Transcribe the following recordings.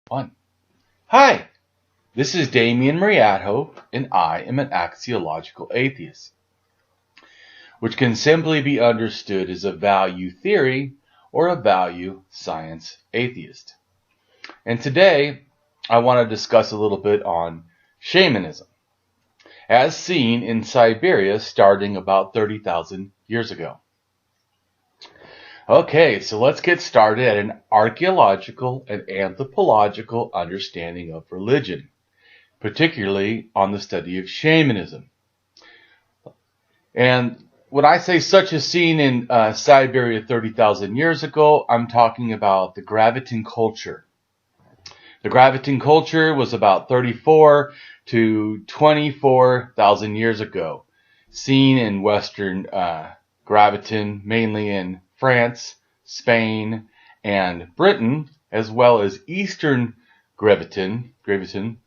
One. Hi, this is Damien AtHope, and I am an axiological atheist, which can simply be understood as a value theory or a value science atheist. And today, I want to discuss a little bit on shamanism, as seen in Siberia starting about 30,000 years ago. Okay, so let's get started at an archaeological and anthropological understanding of religion, particularly on the study of shamanism. And when I say such as seen in Siberia 30,000 years ago, I'm talking about the Gravettian culture. The Gravettian culture was about 34 to 24,000 years ago, seen in Western Gravettian, mainly in France, Spain, and Britain, as well as Eastern Gravettian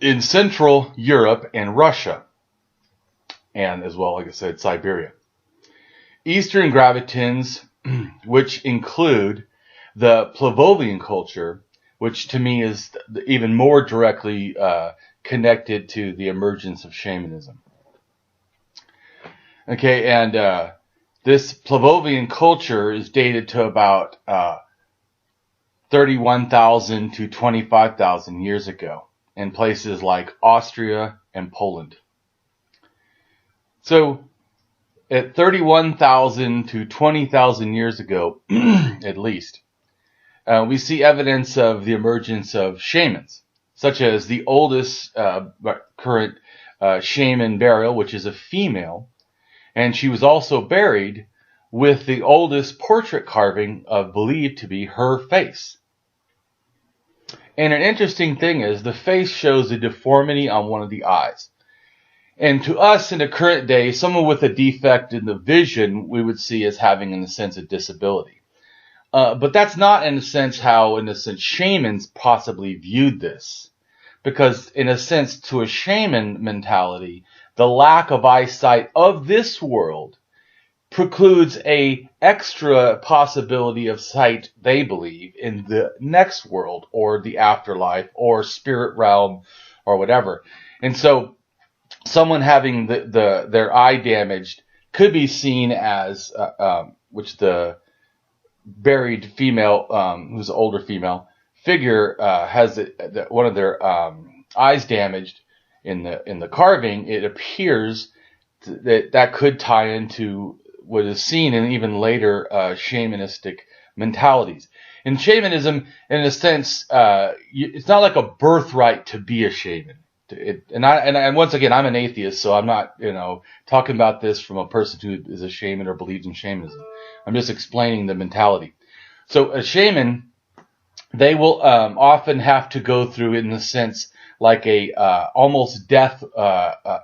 in Central Europe and Russia, and as well, like I said, Siberia. Eastern Gravettians, which include the Pavlovian culture, which to me is even more directly connected to the emergence of shamanism. Okay, and this Pavlovian culture is dated to about 31,000 to 25,000 years ago in places like Austria and Poland. So at 31,000 to 20,000 years ago, at least, we see evidence of the emergence of shamans, such as the oldest current shaman burial, which is a female, and she was also buried with the oldest portrait carving of believed to be her face. And an interesting thing is the face shows a deformity on one of the eyes. And to us in the current day, someone with a defect in the vision we would see as having, in a sense, a disability. But that's not, in a sense, how, in a sense, shamans possibly viewed this. Because, in a sense, to a shaman mentality, the lack of eyesight of this world precludes a extra possibility of sight, they believe, in the next world, or the afterlife, or spirit realm, or whatever. And so, someone having their eye damaged could be seen as, which the buried female, who's an older female figure, has one of their eyes damaged in the carving. It appears that could tie into what is seen in even later shamanistic mentalities. In shamanism, in a sense, it's not like a birthright to be a shaman. And once again, I'm an atheist, so I'm not, talking about this from a person who is a shaman or believes in shamanism. I'm just explaining the mentality. So a shaman, they will often have to go through, in a sense, like a almost death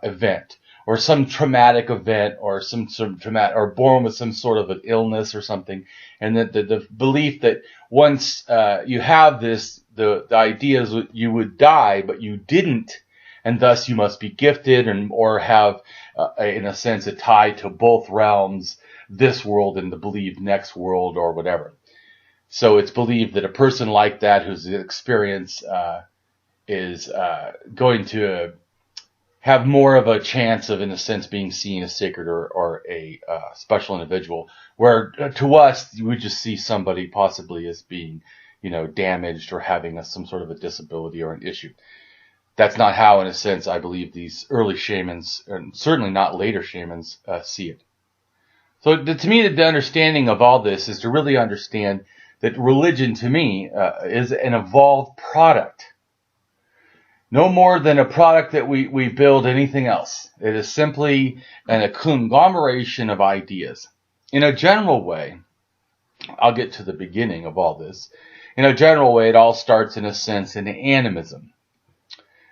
event, or some traumatic event, or some sort of traumatic, or born with some sort of an illness or something, and that the belief that once you have this, the idea is you would die, but you didn't, and thus you must be gifted or have, in a sense, a tie to both realms, this world and the believed next world or whatever. So it's believed that a person like that whose experience is going to have more of a chance of, in a sense, being seen as sacred or a special individual, where to us, we just see somebody possibly as being, damaged or having some sort of a disability or an issue. That's not how, in a sense, I believe these early shamans, and certainly not later shamans, see it. So to me, the understanding of all this is to really understand that religion, to me, is an evolved product. No more than a product that we build anything else. It is simply a conglomeration of ideas. In a general way, I'll get to the beginning of all this. In a general way, it all starts, in a sense, in animism,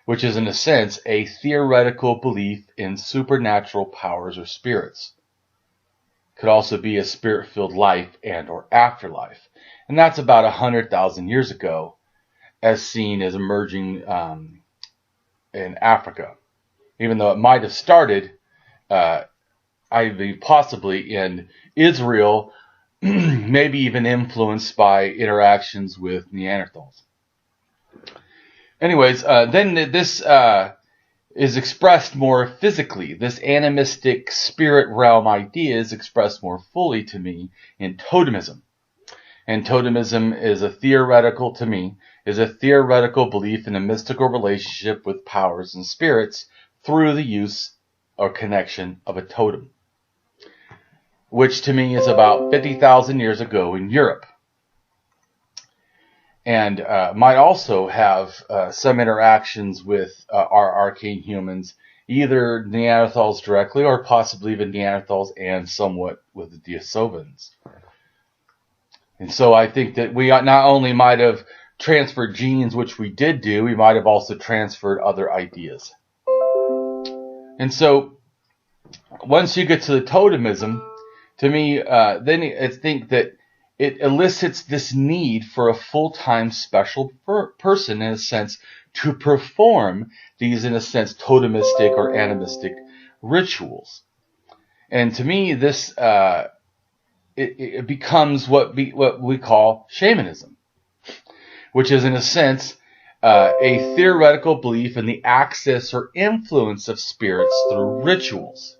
which is, in a sense, a theoretical belief in supernatural powers or spirits. Could also be a spirit-filled life and or afterlife. And that's about 100,000 years ago, as seen as emerging in Africa. Even though it might have started, possibly in Israel, maybe even influenced by interactions with Neanderthals. Anyways, then this is expressed more physically. This animistic spirit realm idea is expressed more fully to me in totemism. And totemism is a theoretical belief in a mystical relationship with powers and spirits through the use or connection of a totem, which to me is about 50,000 years ago in Europe. And might also have some interactions with our archaic humans, either Neanderthals directly or possibly even Neanderthals and somewhat with the Denisovans. And so I think that we not only might have transferred genes, which we did do, we might have also transferred other ideas. And so once you get to the totemism, to me, then I think that it elicits this need for a full-time special person, in a sense, to perform these, in a sense, totemistic or animistic rituals. And to me, this it becomes what we call shamanism, which is, in a sense, a theoretical belief in the access or influence of spirits through rituals.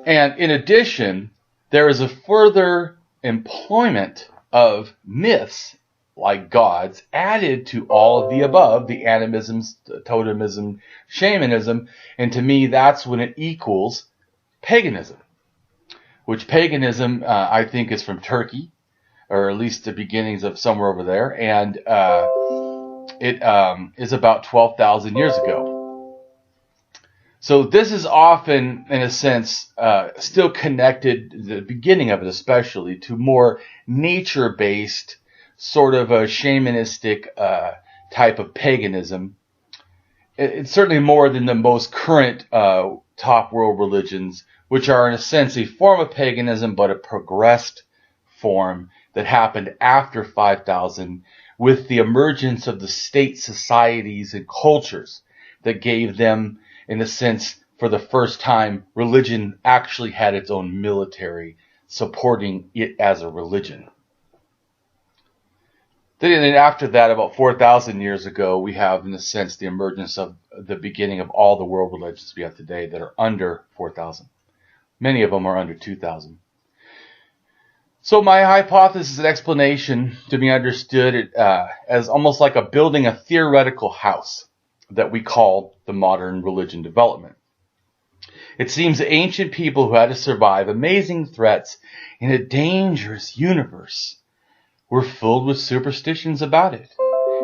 And in addition, there is a further employment of myths like gods added to all of the above, the animism, totemism, shamanism, and to me that's when it equals paganism, which paganism I think is from Turkey, or at least the beginnings of somewhere over there, and it is about 12,000 years ago. So this is often, in a sense, still connected, the beginning of it especially, to more nature-based, sort of a shamanistic type of paganism. It's certainly more than the most current top world religions, which are, in a sense, a form of paganism, but a progressed form that happened after 5,000 with the emergence of the state societies and cultures that gave them, in a sense, for the first time, religion actually had its own military supporting it as a religion. Then after that, about 4,000 years ago, we have, in a sense, the emergence of the beginning of all the world religions we have today that are under 4,000. Many of them are under 2,000. So my hypothesis and explanation to be understood as almost like a building a theoretical house that we call the modern religion development. It seems ancient people who had to survive amazing threats in a dangerous universe were filled with superstitions about it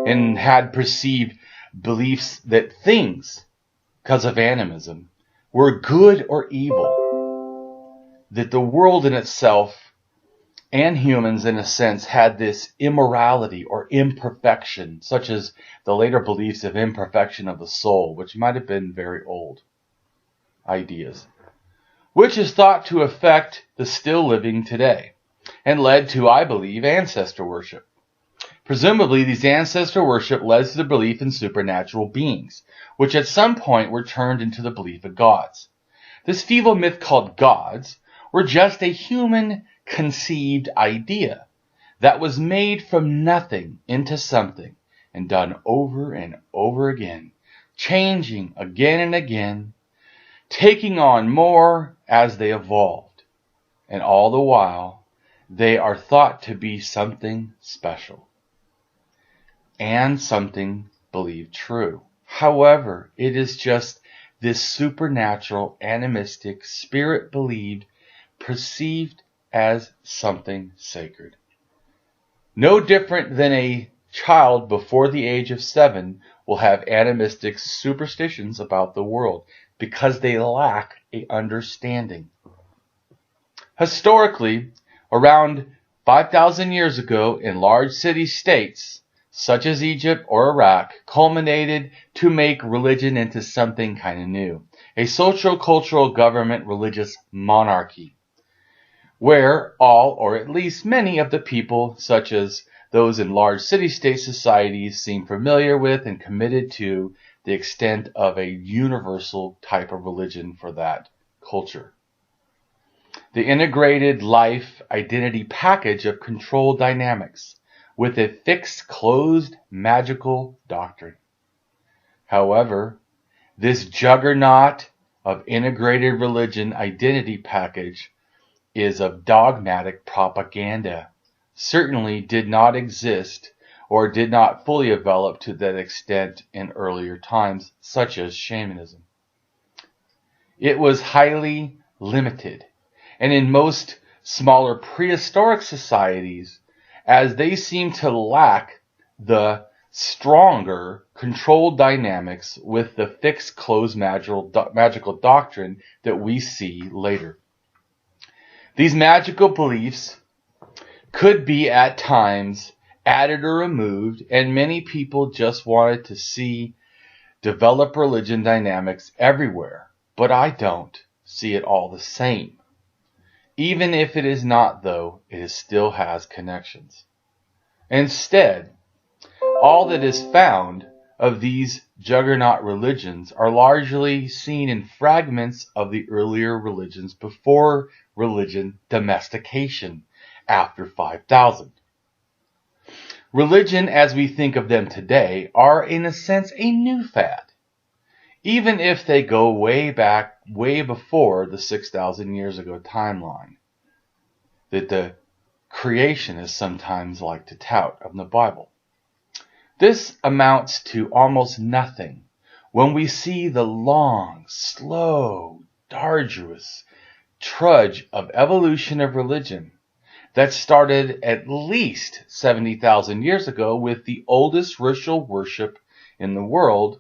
and had perceived beliefs that things, because of animism, were good or evil, that the world in itself and humans, in a sense, had this immorality or imperfection, such as the later beliefs of imperfection of the soul, which might have been very old ideas, which is thought to affect the still living today, and led to, I believe, ancestor worship. Presumably, these ancestor worship led to the belief in supernatural beings, which at some point were turned into the belief of gods. This feeble myth called gods were just a human conceived idea that was made from nothing into something and done over and over again, changing again and again, taking on more as they evolved. And all the while, they are thought to be something special and something believed true. However, it is just this supernatural, animistic, spirit-believed, perceived as something sacred. No different than a child before the age of 7 will have animistic superstitions about the world because they lack an understanding. Historically, around 5,000 years ago in large city-states, such as Egypt or Iraq, culminated to make religion into something kind of new. A socio-cultural government religious monarchy, where all, or at least many of the people, such as those in large city-state societies, seem familiar with and committed to the extent of a universal type of religion for that culture. The integrated life identity package of control dynamics with a fixed, closed, magical doctrine. However, this juggernaut of integrated religion identity package is of dogmatic propaganda, certainly did not exist or did not fully develop to that extent in earlier times, such as shamanism. It was highly limited, and in most smaller prehistoric societies, as they seem to lack the stronger controlled dynamics with the fixed closed magical doctrine that we see later. These magical beliefs could be at times added or removed, and many people just wanted to see develop religion dynamics everywhere, but I don't see it all the same. Even if it is not, though, it still has connections. Instead, all that is found of these juggernaut religions are largely seen in fragments of the earlier religions before religion domestication after 5000. Religion, as we think of them today, are in a sense a new fad, even if they go way back, way before the 6,000 years ago timeline that the creationists sometimes like to tout of the Bible. This amounts to almost nothing when we see the long, slow, arduous trudge of evolution of religion that started at least 70,000 years ago with the oldest ritual worship in the world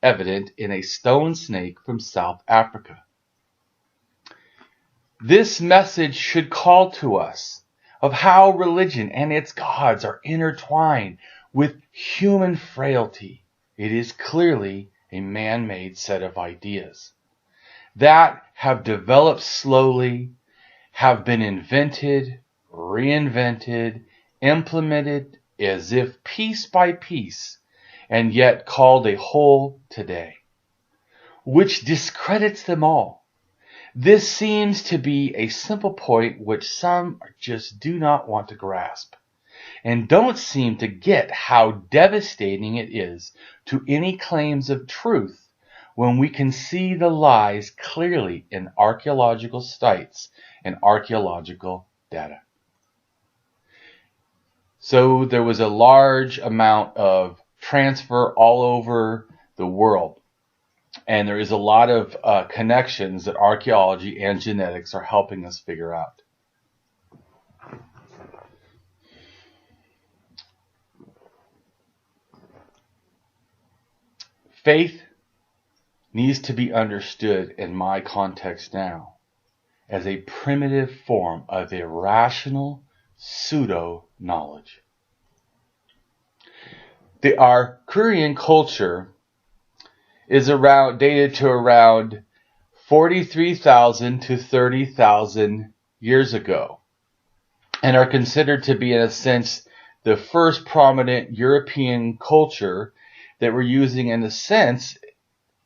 evident in a stone snake from South Africa. This message should call to us of how religion and its gods are intertwined with human frailty. It is clearly a man-made set of ideas that have developed slowly, have been invented, reinvented, implemented as if piece by piece, and yet called a whole today, which discredits them all. This seems to be a simple point which some just do not want to grasp, and don't seem to get how devastating it is to any claims of truth when we can see the lies clearly in archaeological sites and archaeological data. So there was a large amount of transfer all over the world, and there is a lot of connections that archaeology and genetics are helping us figure out. Faith needs to be understood in my context now as a primitive form of irrational pseudo-knowledge. The Archean culture is dated to around 43,000 to 30,000 years ago, and are considered to be, in a sense, the first prominent European culture that were using, in a sense,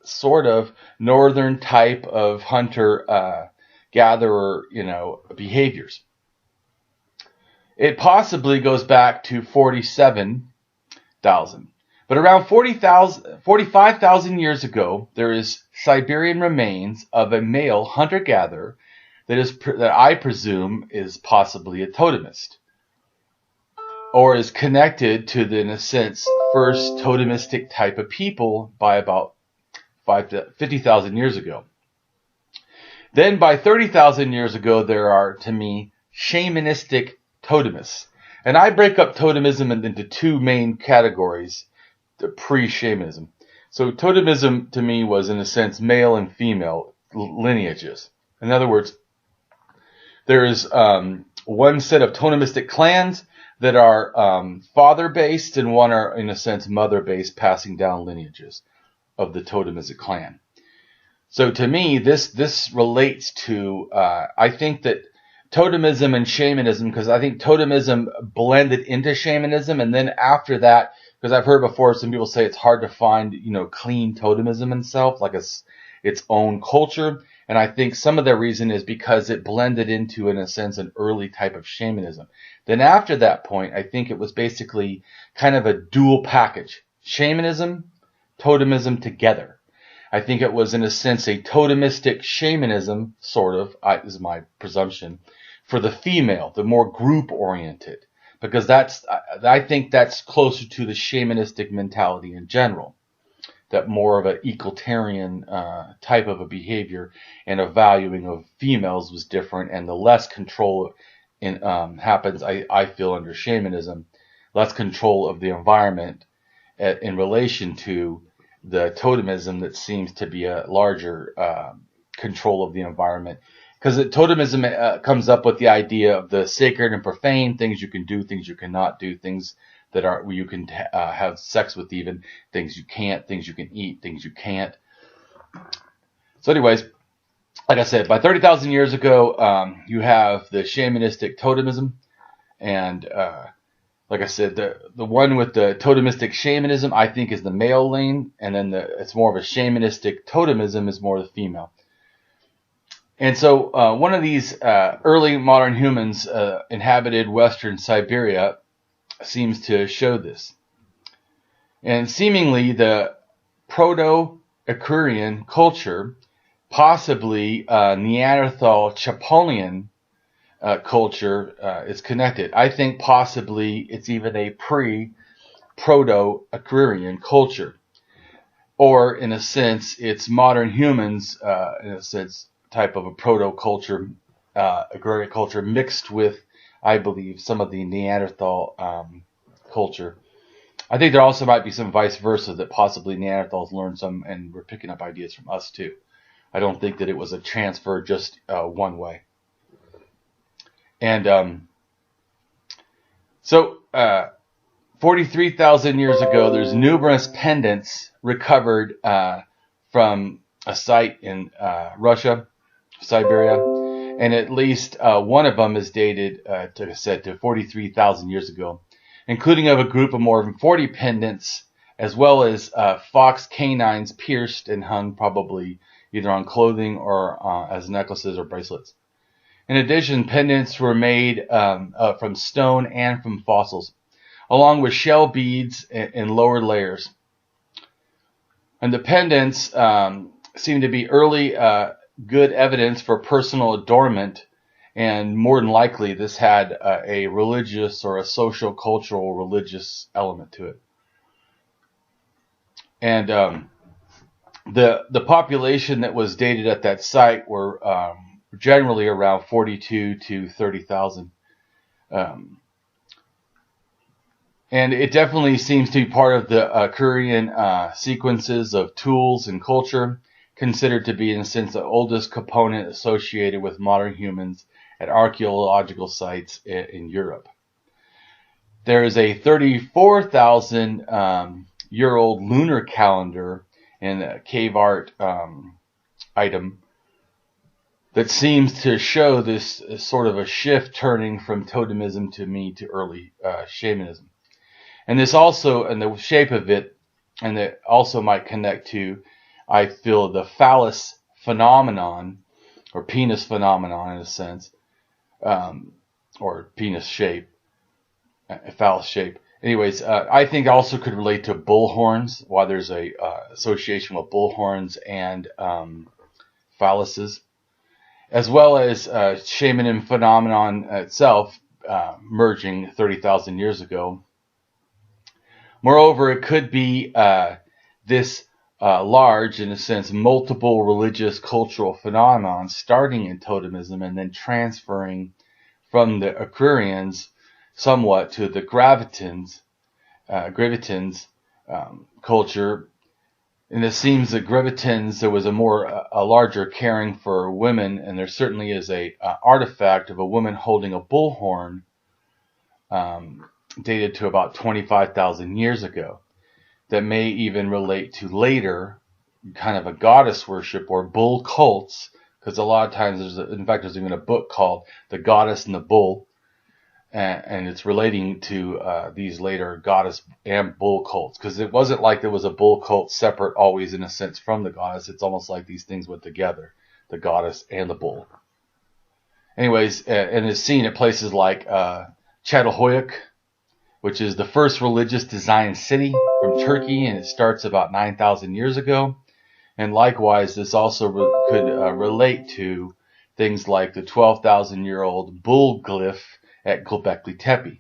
sort of northern type of hunter-gatherer, behaviors. It possibly goes back to 47,000. But around 45,000 years ago, there is Siberian remains of a male hunter-gatherer that I presume is possibly a totemist, or is connected to the, in a sense, first totemistic type of people by about 50,000 years ago. Then by 30,000 years ago, there are, to me, shamanistic totemists. And I break up totemism into two main categories, the pre-shamanism. So totemism, to me, was, in a sense, male and female lineages. In other words, there is one set of totemistic clans that are father-based, and one are, in a sense, mother-based, passing down lineages of the totemistic clan. So to me, this relates to, I think that totemism and shamanism, because I think totemism blended into shamanism, and then after that, because I've heard before some people say it's hard to find, clean totemism itself, like its own culture. And I think some of the reason is because it blended into, in a sense, an early type of shamanism. Then after that point, I think it was basically kind of a dual package. Shamanism, totemism together. I think it was, in a sense, a totemistic shamanism, sort of, is my presumption, for the female, the more group-oriented. Because I think that's closer to the shamanistic mentality in general. That more of an egalitarian type of a behavior and a valuing of females was different, and the less control happens, I feel, under shamanism, less control of the environment in relation to the totemism that seems to be a larger control of the environment. Because totemism comes up with the idea of the sacred and profane, things you can do, things you cannot do, things that are where you can have sex with, even things you can't, things you can eat, things you can't. So anyways, like I said, by 30,000 years ago, you have the shamanistic totemism. And like I said, the one with the totemistic shamanism, I think, is the male lane. And then it's more of a shamanistic totemism is more the female. And so one of these early modern humans inhabited Western Siberia seems to show this. And seemingly the Proto-Equestrian culture, possibly Neanderthal Chaponian culture is connected. I think possibly it's even a pre-Proto-Equestrian culture. Or in a sense, it's modern humans, in a sense, type of a proto-culture, agrarian culture mixed with, I believe, some of the Neanderthal culture. I think there also might be some vice versa, that possibly Neanderthals learned some and were picking up ideas from us too. I don't think that it was a transfer just one way. And so 43,000 years ago, there's numerous pendants recovered from a site in Russia, Siberia, and at least one of them is dated to 43,000 years ago, including of a group of more than 40 pendants, as well as fox canines pierced and hung, probably either on clothing or as necklaces or bracelets. In addition, pendants were made from stone and from fossils, along with shell beads in lower layers. And the pendants seem to be early good evidence for personal adornment, and more than likely this had a religious or a social, cultural, religious element to it. And the population that was dated at that site were generally around 42 to 30,000. And it definitely seems to be part of the Equestrian sequences of tools and culture, considered to be, in a sense, the oldest component associated with modern humans at archaeological sites in Europe. There is a 34,000-year-old lunar calendar and a cave art item that seems to show this sort of a shift turning from totemism to early shamanism. And this also, and the shape of it, and it also might connect to, I feel, the phallus phenomenon, or penis phenomenon in a sense, or penis shape, phallus shape. Anyways, I think also could relate to bull horns, why there's a association with bull horns and phalluses, as well as shamanism phenomenon itself merging 30,000 years ago. Moreover, it could be this large, in a sense, multiple religious cultural phenomenon starting in totemism and then transferring from the Equestrians somewhat to the Gravettians culture. And it seems that Gravettians, there was a larger caring for women, and there certainly is a artifact of a woman holding a bullhorn dated to about 25,000 years ago that may even relate to later kind of a goddess worship or bull cults, because a lot of times there's even a book called The Goddess and the Bull, and it's relating to these later goddess and bull cults, because it wasn't like there was a bull cult separate always, in a sense, from the goddess. It's almost like these things went together. the goddess, and the bull. Anyways, and is seen at places like Çatalhöyük, which is the first religious design city from Turkey, and it starts about 9,000 years ago. And likewise, this also could relate to things like the 12,000-year-old bull glyph at Göbekli Tepe,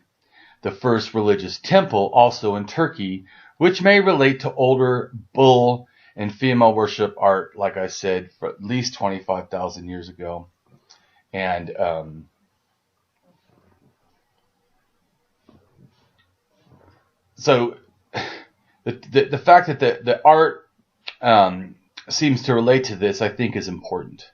the first religious temple also in Turkey, which may relate to older bull and female worship art, like I said, for at least 25,000 years ago. And so the fact that the art seems to relate to this, I think, is important.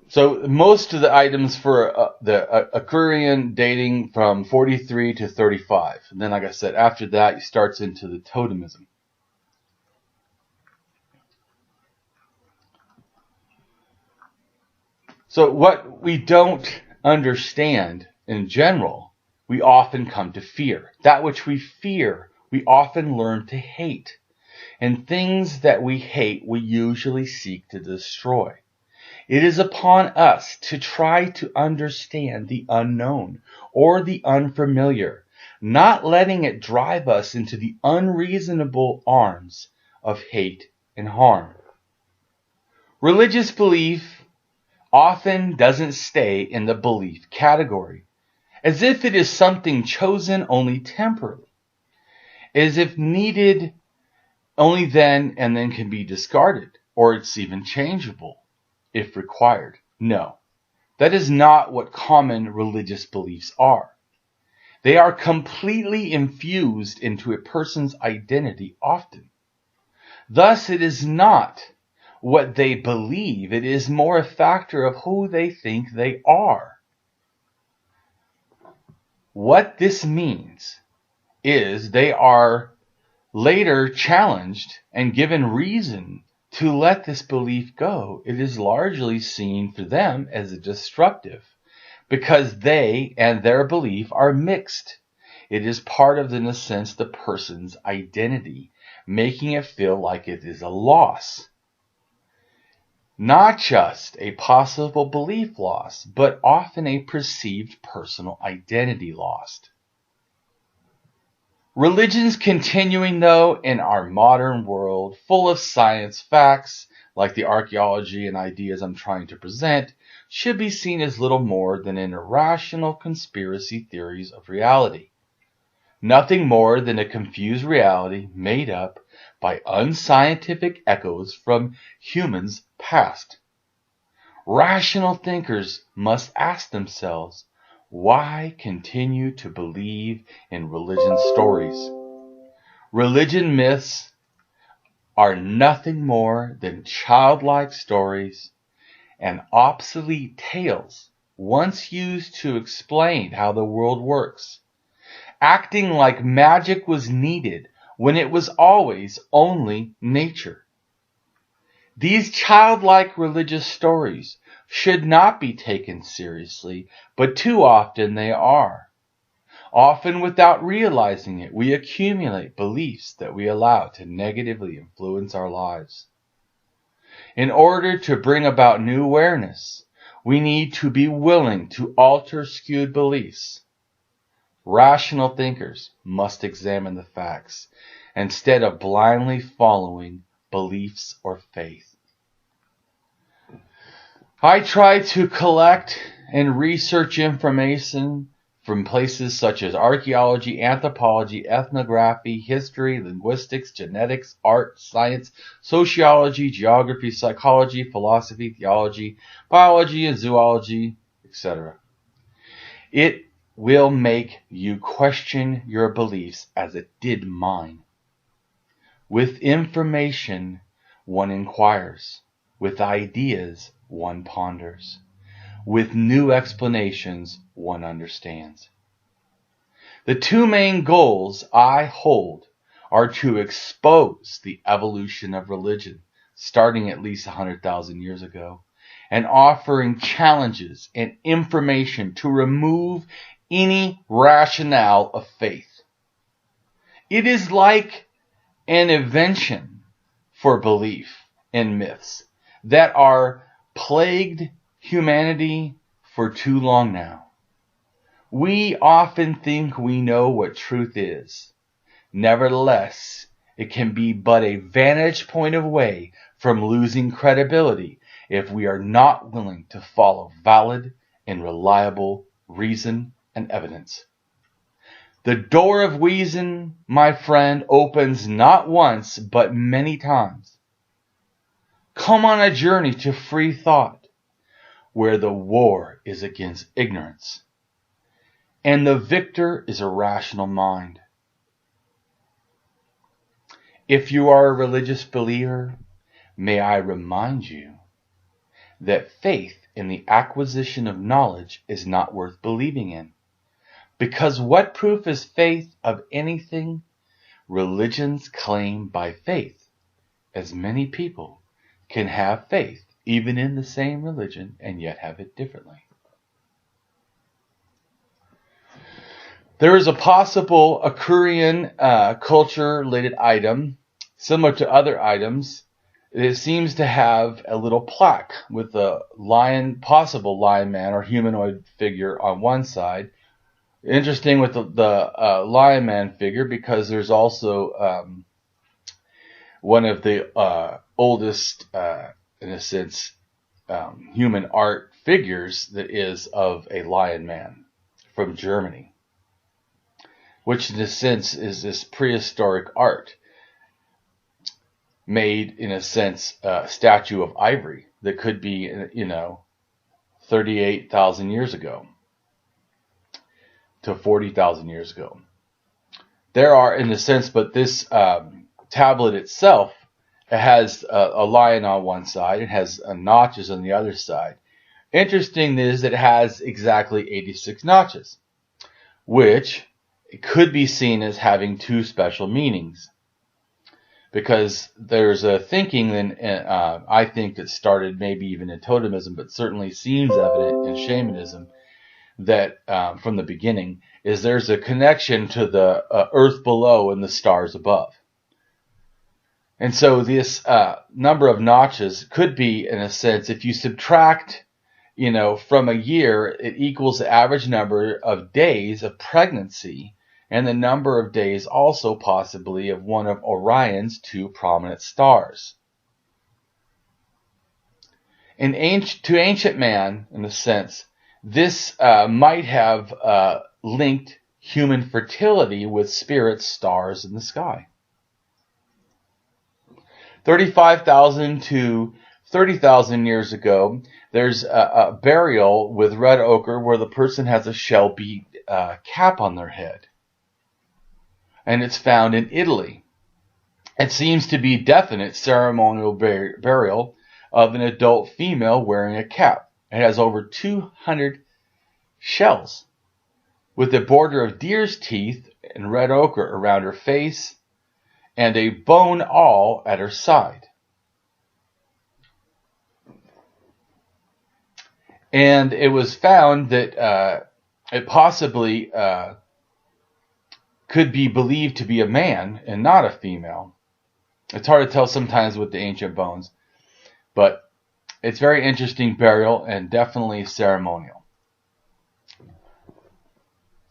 So most of the items for the Aquarian dating from 43 to 35. And then, like I said, after that, he starts into the totemism. So what we don't understand in general, we often come to fear. That which we fear, we often learn to hate. And things that we hate, we usually seek to destroy. It is upon us to try to understand the unknown or the unfamiliar, not letting it drive us into the unreasonable arms of hate and harm. Religious belief often doesn't stay in the belief category, as if it is something chosen only temporarily, as if needed only then and then can be discarded, or it's even changeable if required. No, that is not what common religious beliefs are. They are completely infused into a person's identity often. Thus, it is not what they believe, it is more a factor of who they think they are. What this means is they are later challenged and given reason to let this belief go. It is largely seen for them as destructive because they and their belief are mixed. It is part of, in a sense, the person's identity, making it feel like it is a loss. Not just a possible belief loss, but often a perceived personal identity lost. Religions continuing, though, in our modern world, full of science facts, like the archaeology and ideas I'm trying to present, should be seen as little more than an irrational conspiracy theories of reality. Nothing more than a confused reality made up by unscientific echoes from humans past. Rational thinkers must ask themselves, why continue to believe in religion stories? Religion myths are nothing more than childlike stories and obsolete tales once used to explain how the world works, acting like magic was needed when it was always only nature. These childlike religious stories should not be taken seriously, but too often they are. Often without realizing it, we accumulate beliefs that we allow to negatively influence our lives. In order to bring about new awareness, we need to be willing to alter skewed beliefs. Rational thinkers must examine the facts instead of blindly following beliefs or faith. I try to collect and research information from places such as archaeology, anthropology, ethnography, history, linguistics, genetics, art, science, sociology, geography, psychology, philosophy, theology, biology, and zoology, etc. It will make you question your beliefs as it did mine. With information, one inquires. With ideas, one ponders. With new explanations, one understands. The two main goals I hold are to expose the evolution of religion, starting at least 100,000 years ago, and offering challenges and information to remove any rationale of faith. It is like an invention for belief and myths that are plagued humanity for too long now. We often think we know what truth is. Nevertheless, it can be but a vantage point away from losing credibility if we are not willing to follow valid and reliable reason and evidence. The door of reason, my friend, opens not once but many times. Come on a journey to free thought, where the war is against ignorance, and the victor is a rational mind. If you are a religious believer, may I remind you that faith in the acquisition of knowledge is not worth believing in. Because what proof is faith of anything? Religions claim by faith, as many people can have faith even in the same religion and yet have it differently. There is a possible occurring culture-related item, similar to other items. It seems to have a little plaque with a possible lion man or humanoid figure on one side. Interesting with the lion man figure, because there's also one of the oldest, in a sense, human art figures that is of a lion man from Germany, which in a sense is this prehistoric art made, in a sense, a statue of ivory that could be, 38,000 years ago to 40,000 years ago. There are, in a sense, but this tablet itself, it has a lion on one side, it has notches on the other side. Interesting is that it has exactly 86 notches, which it could be seen as having two special meanings. Because there's a thinking, I think it started maybe even in totemism, but certainly seems evident in shamanism, that from the beginning, is there's a connection to the earth below and the stars above. And so this number of notches could be, in a sense, if you subtract, from a year, it equals the average number of days of pregnancy, and the number of days also possibly of one of Orion's two prominent stars. To ancient man, in a sense, this might have linked human fertility with spirit stars in the sky. 35,000 to 30,000 years ago, there's a burial with red ochre where the person has a shell bead cap on their head. And it's found in Italy. It seems to be definite ceremonial burial of an adult female wearing a cap. It has over 200 shells, with a border of deer's teeth and red ochre around her face, and a bone awl at her side. And it was found that it possibly could be believed to be a man and not a female. It's hard to tell sometimes with the ancient bones, but it's very interesting burial and definitely ceremonial.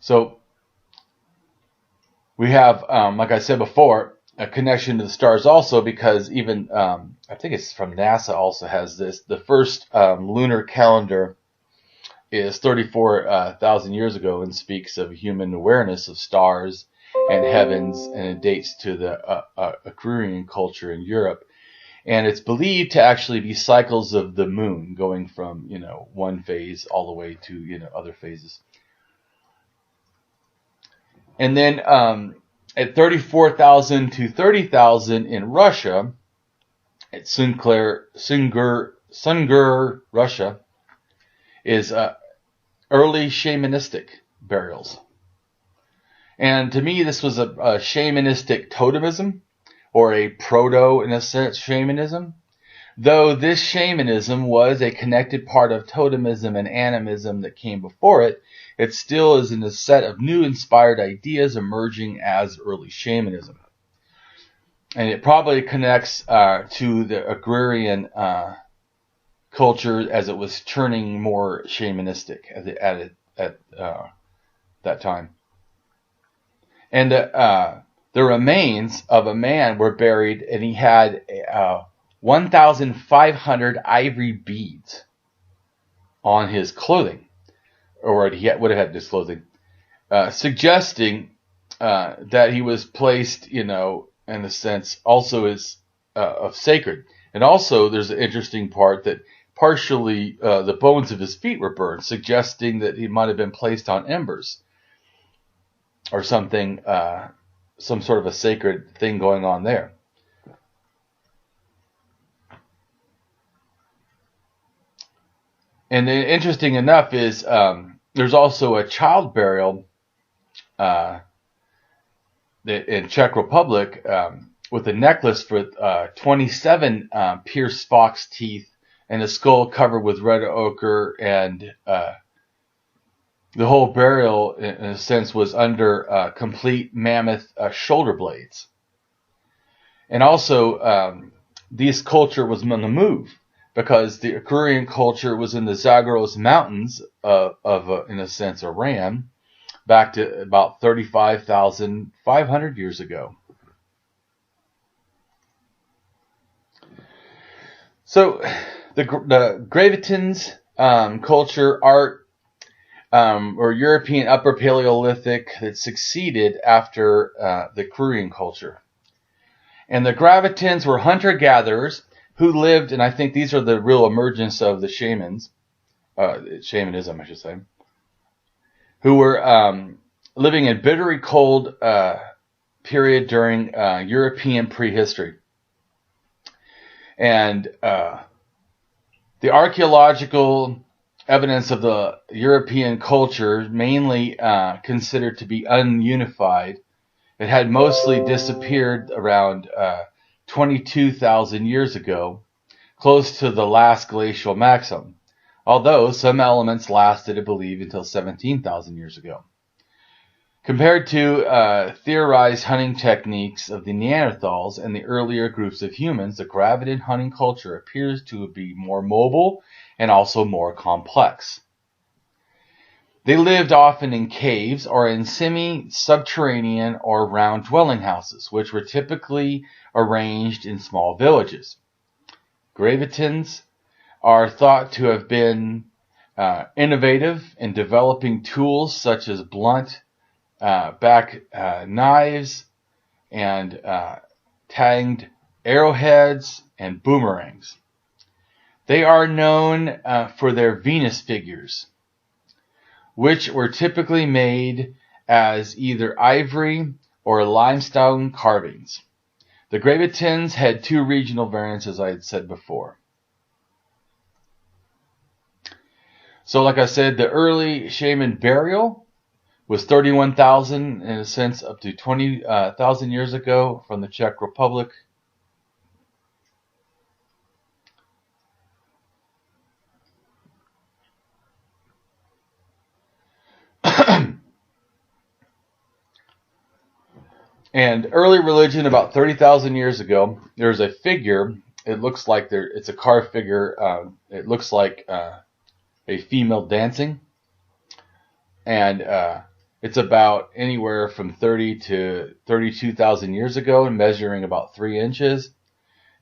So we have, like I said before, a connection to the stars also, because even, I think it's from NASA also has this. The first lunar calendar is 34,000 years ago and speaks of human awareness of stars and heavens, and it dates to the Aquarian culture in Europe. And it's believed to actually be cycles of the moon going from, one phase all the way to, other phases. And then at 34,000 to 30,000 in Russia, at Sungur, Russia, is early shamanistic burials. And to me, this was a shamanistic totemism, or a proto, in a sense, shamanism. Though this shamanism was a connected part of totemism and animism that came before it, it still is in a set of new inspired ideas emerging as early shamanism. and it probably connects to the agrarian culture as it was turning more shamanistic at that time. And the remains of a man were buried, and he had 1,500 ivory beads on his clothing, or he would have had his clothing, suggesting that he was placed, in a sense, also as of sacred. And also, there's an interesting part that partially the bones of his feet were burned, suggesting that he might have been placed on embers or something, some sort of a sacred thing going on there. And then, interesting enough is there's also a child burial in Czech Republic with a necklace for 27 pierced fox teeth and a skull covered with red ochre, and the whole burial, in a sense, was under complete mammoth shoulder blades. And also, this culture was on the move, because the agrarian culture was in the Zagros Mountains in a sense, Iran, back to about 35,500 years ago. So, the Gravettians, culture, art, or European Upper Paleolithic that succeeded after the Agrarian culture. And the Gravettians were hunter-gatherers who lived, and I think these are the real emergence of the shamans, shamanism, I should say, who were living in bitterly cold period during European prehistory. And the archaeological evidence of the European culture, mainly considered to be ununified, it had mostly disappeared around 22,000 years ago, close to the last glacial maximum, although some elements lasted, I believe, until 17,000 years ago. Compared to theorized hunting techniques of the Neanderthals and the earlier groups of humans, the Gravettian hunting culture appears to be more mobile and also more complex. They lived often in caves or in semi-subterranean or round dwelling houses, which were typically arranged in small villages. Gravettians are thought to have been innovative in developing tools such as blunt back knives and tanged arrowheads and boomerangs. They are known for their Venus figures, which were typically made as either ivory or limestone carvings. The Gravettians had two regional variants, as I had said before. So, like I said, the early shaman burial was 31,000, in a sense, up to 20,000 years ago from the Czech Republic. And early religion, about 30,000 years ago, there's a figure. It looks like it's a carved figure. It looks like a female dancing. And it's about anywhere from 30 to 32,000 years ago, and measuring about 3 inches.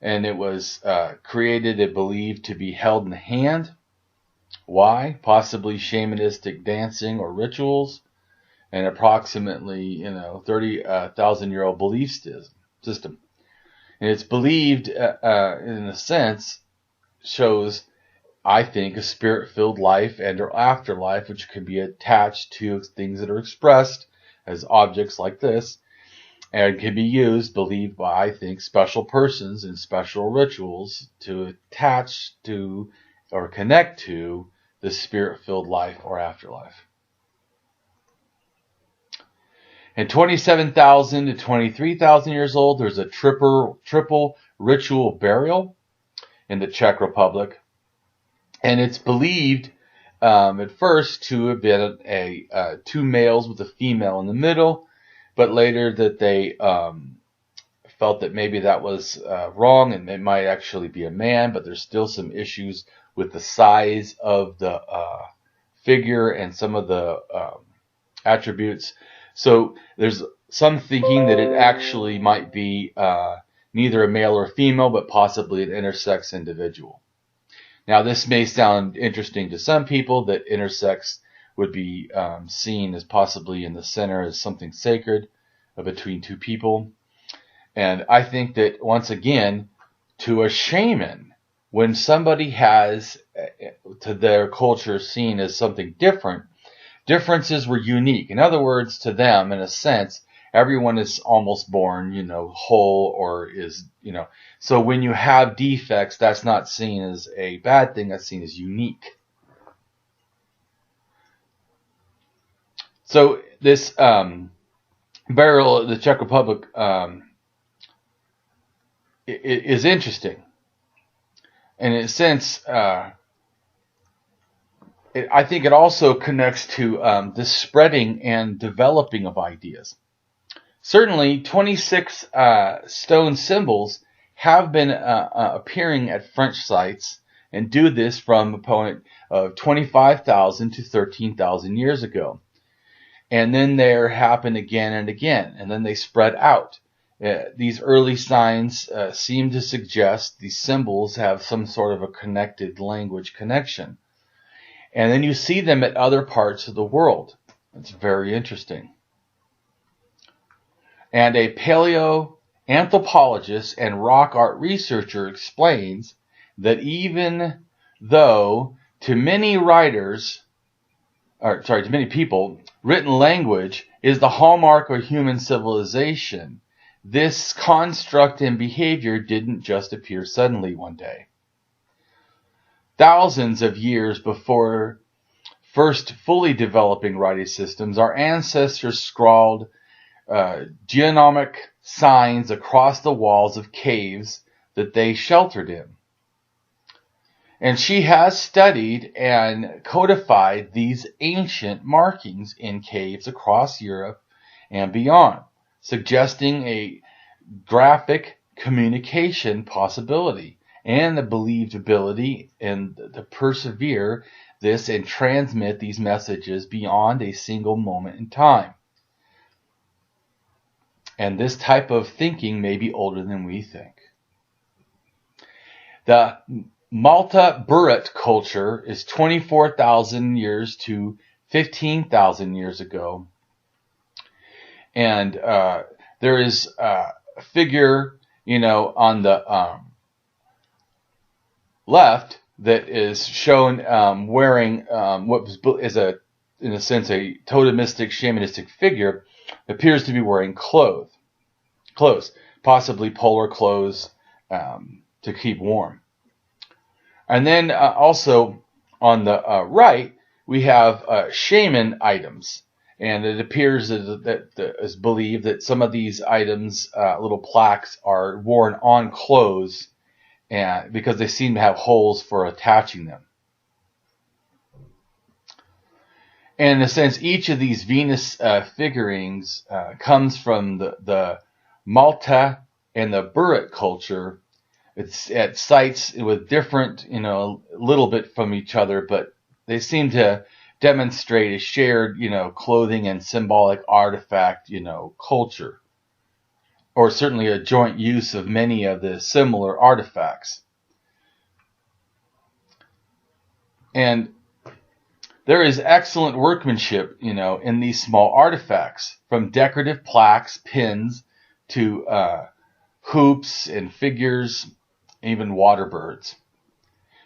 And it was created, it believed, to be held in the hand. Why? Possibly shamanistic dancing or rituals. And approximately, 30,000-year-old belief system. And it's believed, in a sense, shows, I think, a spirit-filled life and or afterlife, which can be attached to things that are expressed as objects like this, and can be used, believed by, I think, special persons in special rituals to attach to or connect to the spirit-filled life or afterlife. And 27,000 to 23,000 years old, there's a triple ritual burial in the Czech Republic. And it's believed at first to have been two males with a female in the middle, but later that they felt that maybe that was wrong, and it might actually be a man, but there's still some issues with the size of the figure and some of the attributes. So there's some thinking that it actually might be neither a male or female, but possibly an intersex individual. Now, this may sound interesting to some people, that intersex would be seen as possibly in the center as something sacred between two people. And I think that, once again, to a shaman, when somebody has to their culture seen as something different, differences were unique. In other words, to them, in a sense, everyone is almost born, whole, or is, so when you have defects, that's not seen as a bad thing, that's seen as unique. So this burial of the Czech Republic is interesting. And in a sense, I think it also connects to this spreading and developing of ideas. Certainly, 26 stone symbols have been appearing at French sites, and do this from a point of 25,000 to 13,000 years ago. And then they happen again and again, and then they spread out. These early signs seem to suggest these symbols have some sort of a connected language connection. And then you see them at other parts of the world. It's very interesting. And a paleoanthropologist and rock art researcher explains that even though to many people, written language is the hallmark of human civilization, this construct and behavior didn't just appear suddenly one day. Thousands of years before first fully developing writing systems, our ancestors scrawled geonomic signs across the walls of caves that they sheltered in. And she has studied and codified these ancient markings in caves across Europe and beyond, suggesting a graphic communication possibility and the believability and to persevere this and transmit these messages beyond a single moment in time. And this type of thinking may be older than we think. The Malta Burret culture is 24,000 years to 15,000 years ago. And there is a figure, on the left that is shown wearing what is in a sense, a totemistic, shamanistic figure, appears to be wearing clothes, possibly polar clothes to keep warm. And then also on the right, we have shaman items. And it appears that it's believed that some of these items, little plaques, are worn on clothes because they seem to have holes for attaching them. And in a sense, each of these Venus figurines comes from the Malta and the Burret culture. It's at sites with different, a little bit from each other, but they seem to demonstrate a shared, clothing and symbolic artifact, culture, or certainly a joint use of many of the similar artifacts. And there is excellent workmanship, in these small artifacts, from decorative plaques, pins, to hoops and figures, even water birds,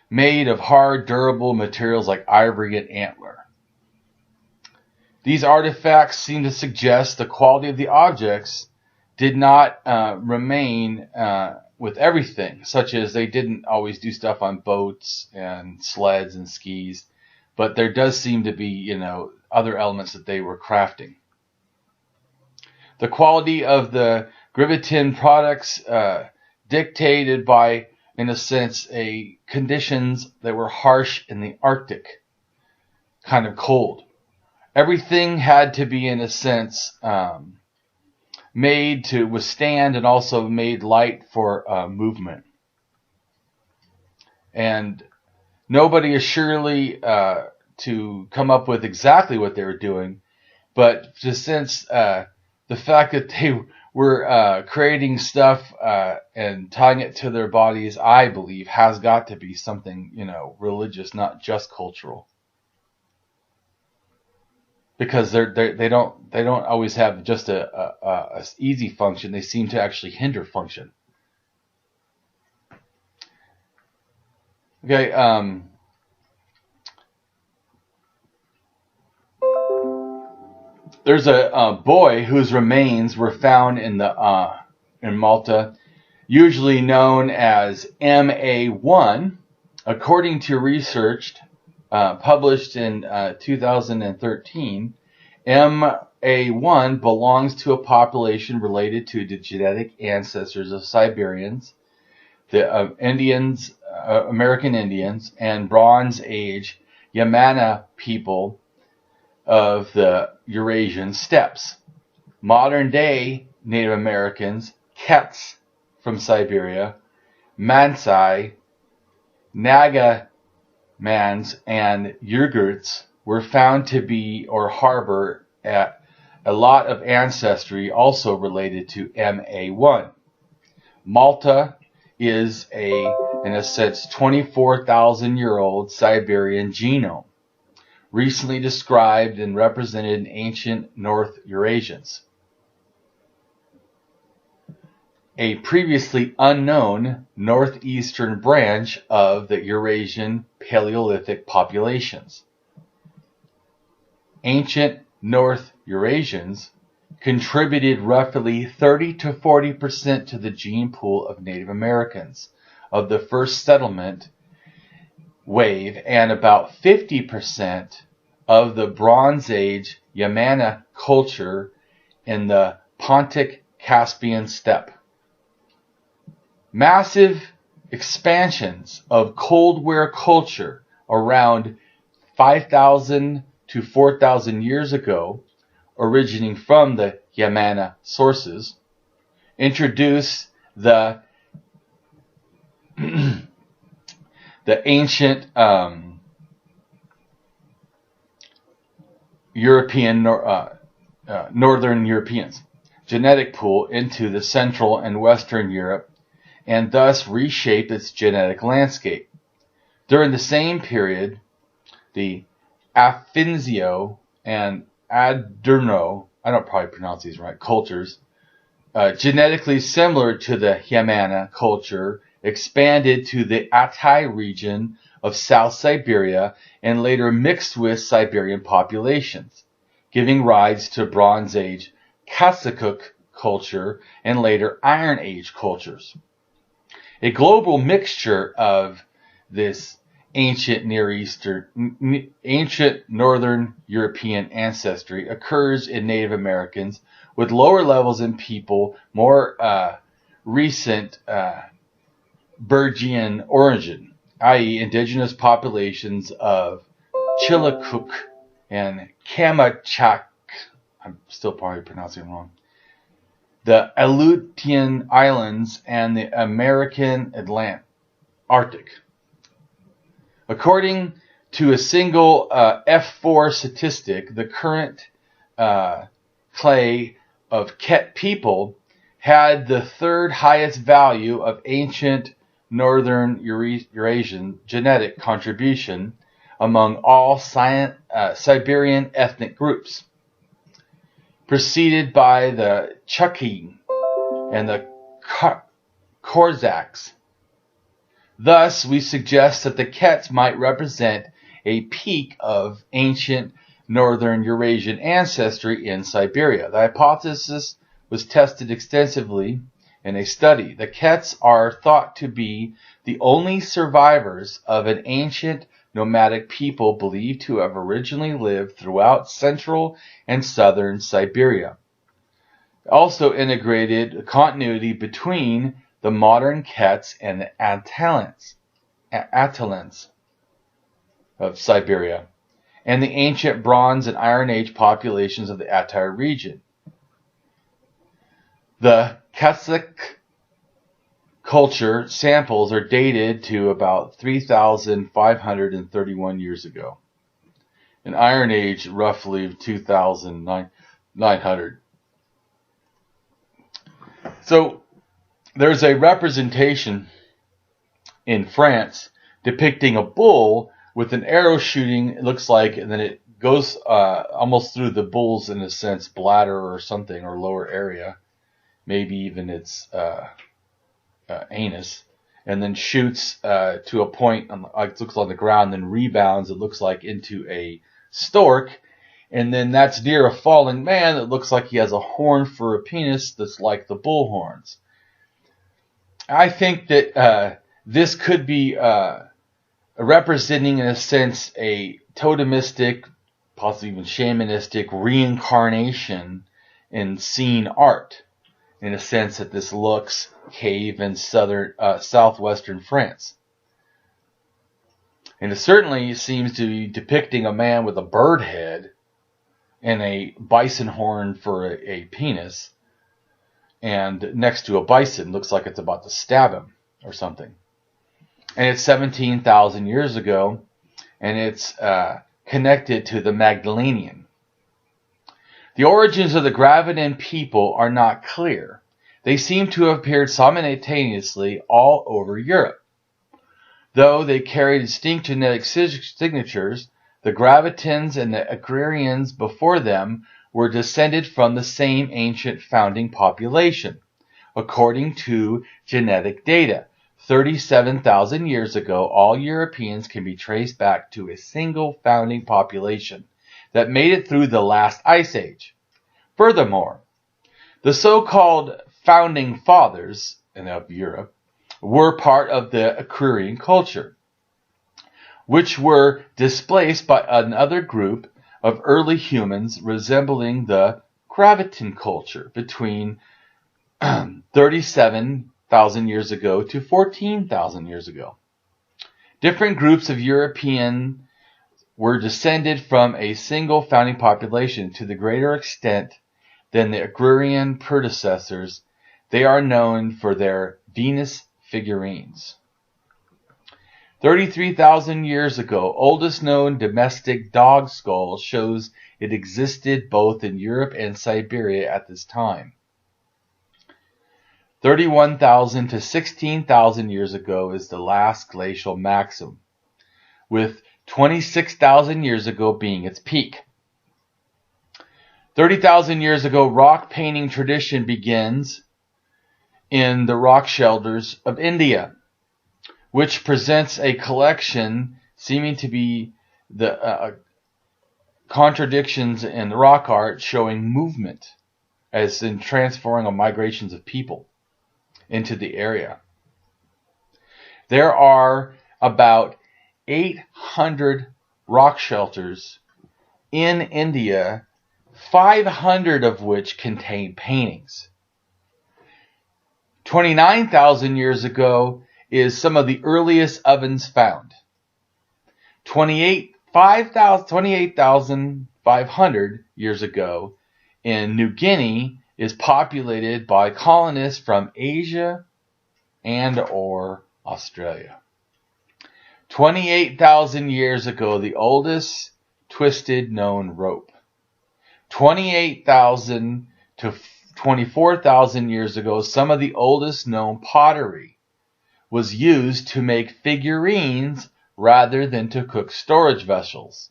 made of hard, durable materials like ivory and antler. These artifacts seem to suggest the quality of the objects did not remain with everything, such as they didn't always do stuff on boats and sleds and skis, but there does seem to be, other elements that they were crafting. The quality of the Gravettian products dictated by, in a sense, conditions that were harsh in the Arctic, kind of cold. Everything had to be, in a sense, made to withstand and also made light for movement. And nobody is surely to come up with exactly what they were doing, but just since the fact that they were creating stuff and tying it to their bodies, I believe, has got to be something, religious, not just cultural. Because they don't always have just a easy function. They seem to actually hinder function. Okay. There's a boy whose remains were found in Malta, usually known as MA1, according to research published in 2013. MA1 belongs to a population related to the genetic ancestors of Siberians, the Indians, American Indians, and Bronze Age Yamana people of the Eurasian steppes. Modern-day Native Americans, Kets from Siberia, Mansai, Nagamans, and Yurgurts were found to be or harbor a lot of ancestry also related to MA1. Malta is in a sense, 24,000-year-old Siberian genome, recently described and represented in ancient North Eurasians. A previously unknown northeastern branch of the Eurasian Paleolithic populations. Ancient North Eurasians contributed roughly 30 to 40% to the gene pool of Native Americans of the first settlement wave, and about 50% of the Bronze Age Yamana culture in the Pontic-Caspian steppe. Massive expansions of Cold War culture around 5,000 to 4,000 years ago, originating from the Yamana sources, introduced the ancient European, Northern Europeans genetic pool into the Central and Western Europe, and thus reshape its genetic landscape. During the same period, the Afinzio and Adurno, I don't probably pronounce these right, cultures, genetically similar to the Yamana culture, expanded to the Altai region of South Siberia and later mixed with Siberian populations, giving rise to Bronze Age Kassakuk culture and later Iron Age cultures. A global mixture of this ancient Northern European ancestry occurs in Native Americans, with lower levels in people more recent Bergian origin, i.e. indigenous populations of Chillicook and Kamachak, I'm still probably pronouncing it wrong, the Aleutian Islands, and the American Arctic. According to a single F4 statistic, the current clay of Ket people had the third highest value of ancient Northern Eurasian genetic contribution among all Siberian ethnic groups, preceded by the Chukchi and the Korzaks. Thus, we suggest that the Kets might represent a peak of ancient Northern Eurasian ancestry in Siberia. The hypothesis was tested extensively in a study. The Kets are thought to be the only survivors of an ancient nomadic people believed to have originally lived throughout central and southern Siberia. Also integrated continuity between the modern Kets and the Attalans of Siberia, and the ancient Bronze and Iron Age populations of the Altai region. The Cossack culture samples are dated to about 3,531 years ago. An Iron Age roughly 2,900. So there's a representation in France depicting a bull with an arrow shooting, it looks like, and then it goes almost through the bull's, in a sense, bladder or something, or lower area, maybe even its anus, and then shoots to a point, it looks on the ground, then rebounds, it looks like, into a stork, and then that's near a falling man that looks like he has a horn for a penis that's like the bull horns. I think that this could be representing, in a sense, a totemistic, possibly even shamanistic reincarnation in scene art, in a sense that this looks cave in southwestern France. And it certainly seems to be depicting a man with a bird head and a bison horn for a penis, and next to a bison, looks like it's about to stab him or something. And it's 17,000 years ago, and it's connected to the Magdalenian. The origins of the Gravettian people are not clear. They seem to have appeared simultaneously all over Europe. Though they carry distinct genetic signatures, the Gravettians and the Agrarians before them were descended from the same ancient founding population. According to genetic data, 37,000 years ago, all Europeans can be traced back to a single founding population that made it through the last ice age. Furthermore, the so-called founding fathers of Europe were part of the Agrarian culture, which were displaced by another group of early humans resembling the Gravettian culture between 37,000 years ago to 14,000 years ago. Different groups of European were descended from a single founding population to the greater extent than the Agrarian predecessors. They are known for their Venus figurines. 33,000 years ago, oldest known domestic dog skull shows it existed both in Europe and Siberia at this time. 31,000 to 16,000 years ago is the last glacial maximum, with 26,000 years ago being its peak. 30,000 years ago, rock painting tradition begins in the rock shelters of India, which presents a collection seeming to be the contradictions in the rock art showing movement, as in transferring of migrations of people into the area. There are about 800 rock shelters in India, 500 of which contain paintings. 29,000 years ago is some of the earliest ovens found. 28,500 years ago in New Guinea is populated by colonists from Asia and or Australia. 28,000 years ago, the oldest twisted known rope. 28,000 to 24,000 years ago, some of the oldest known pottery was used to make figurines rather than to cook storage vessels.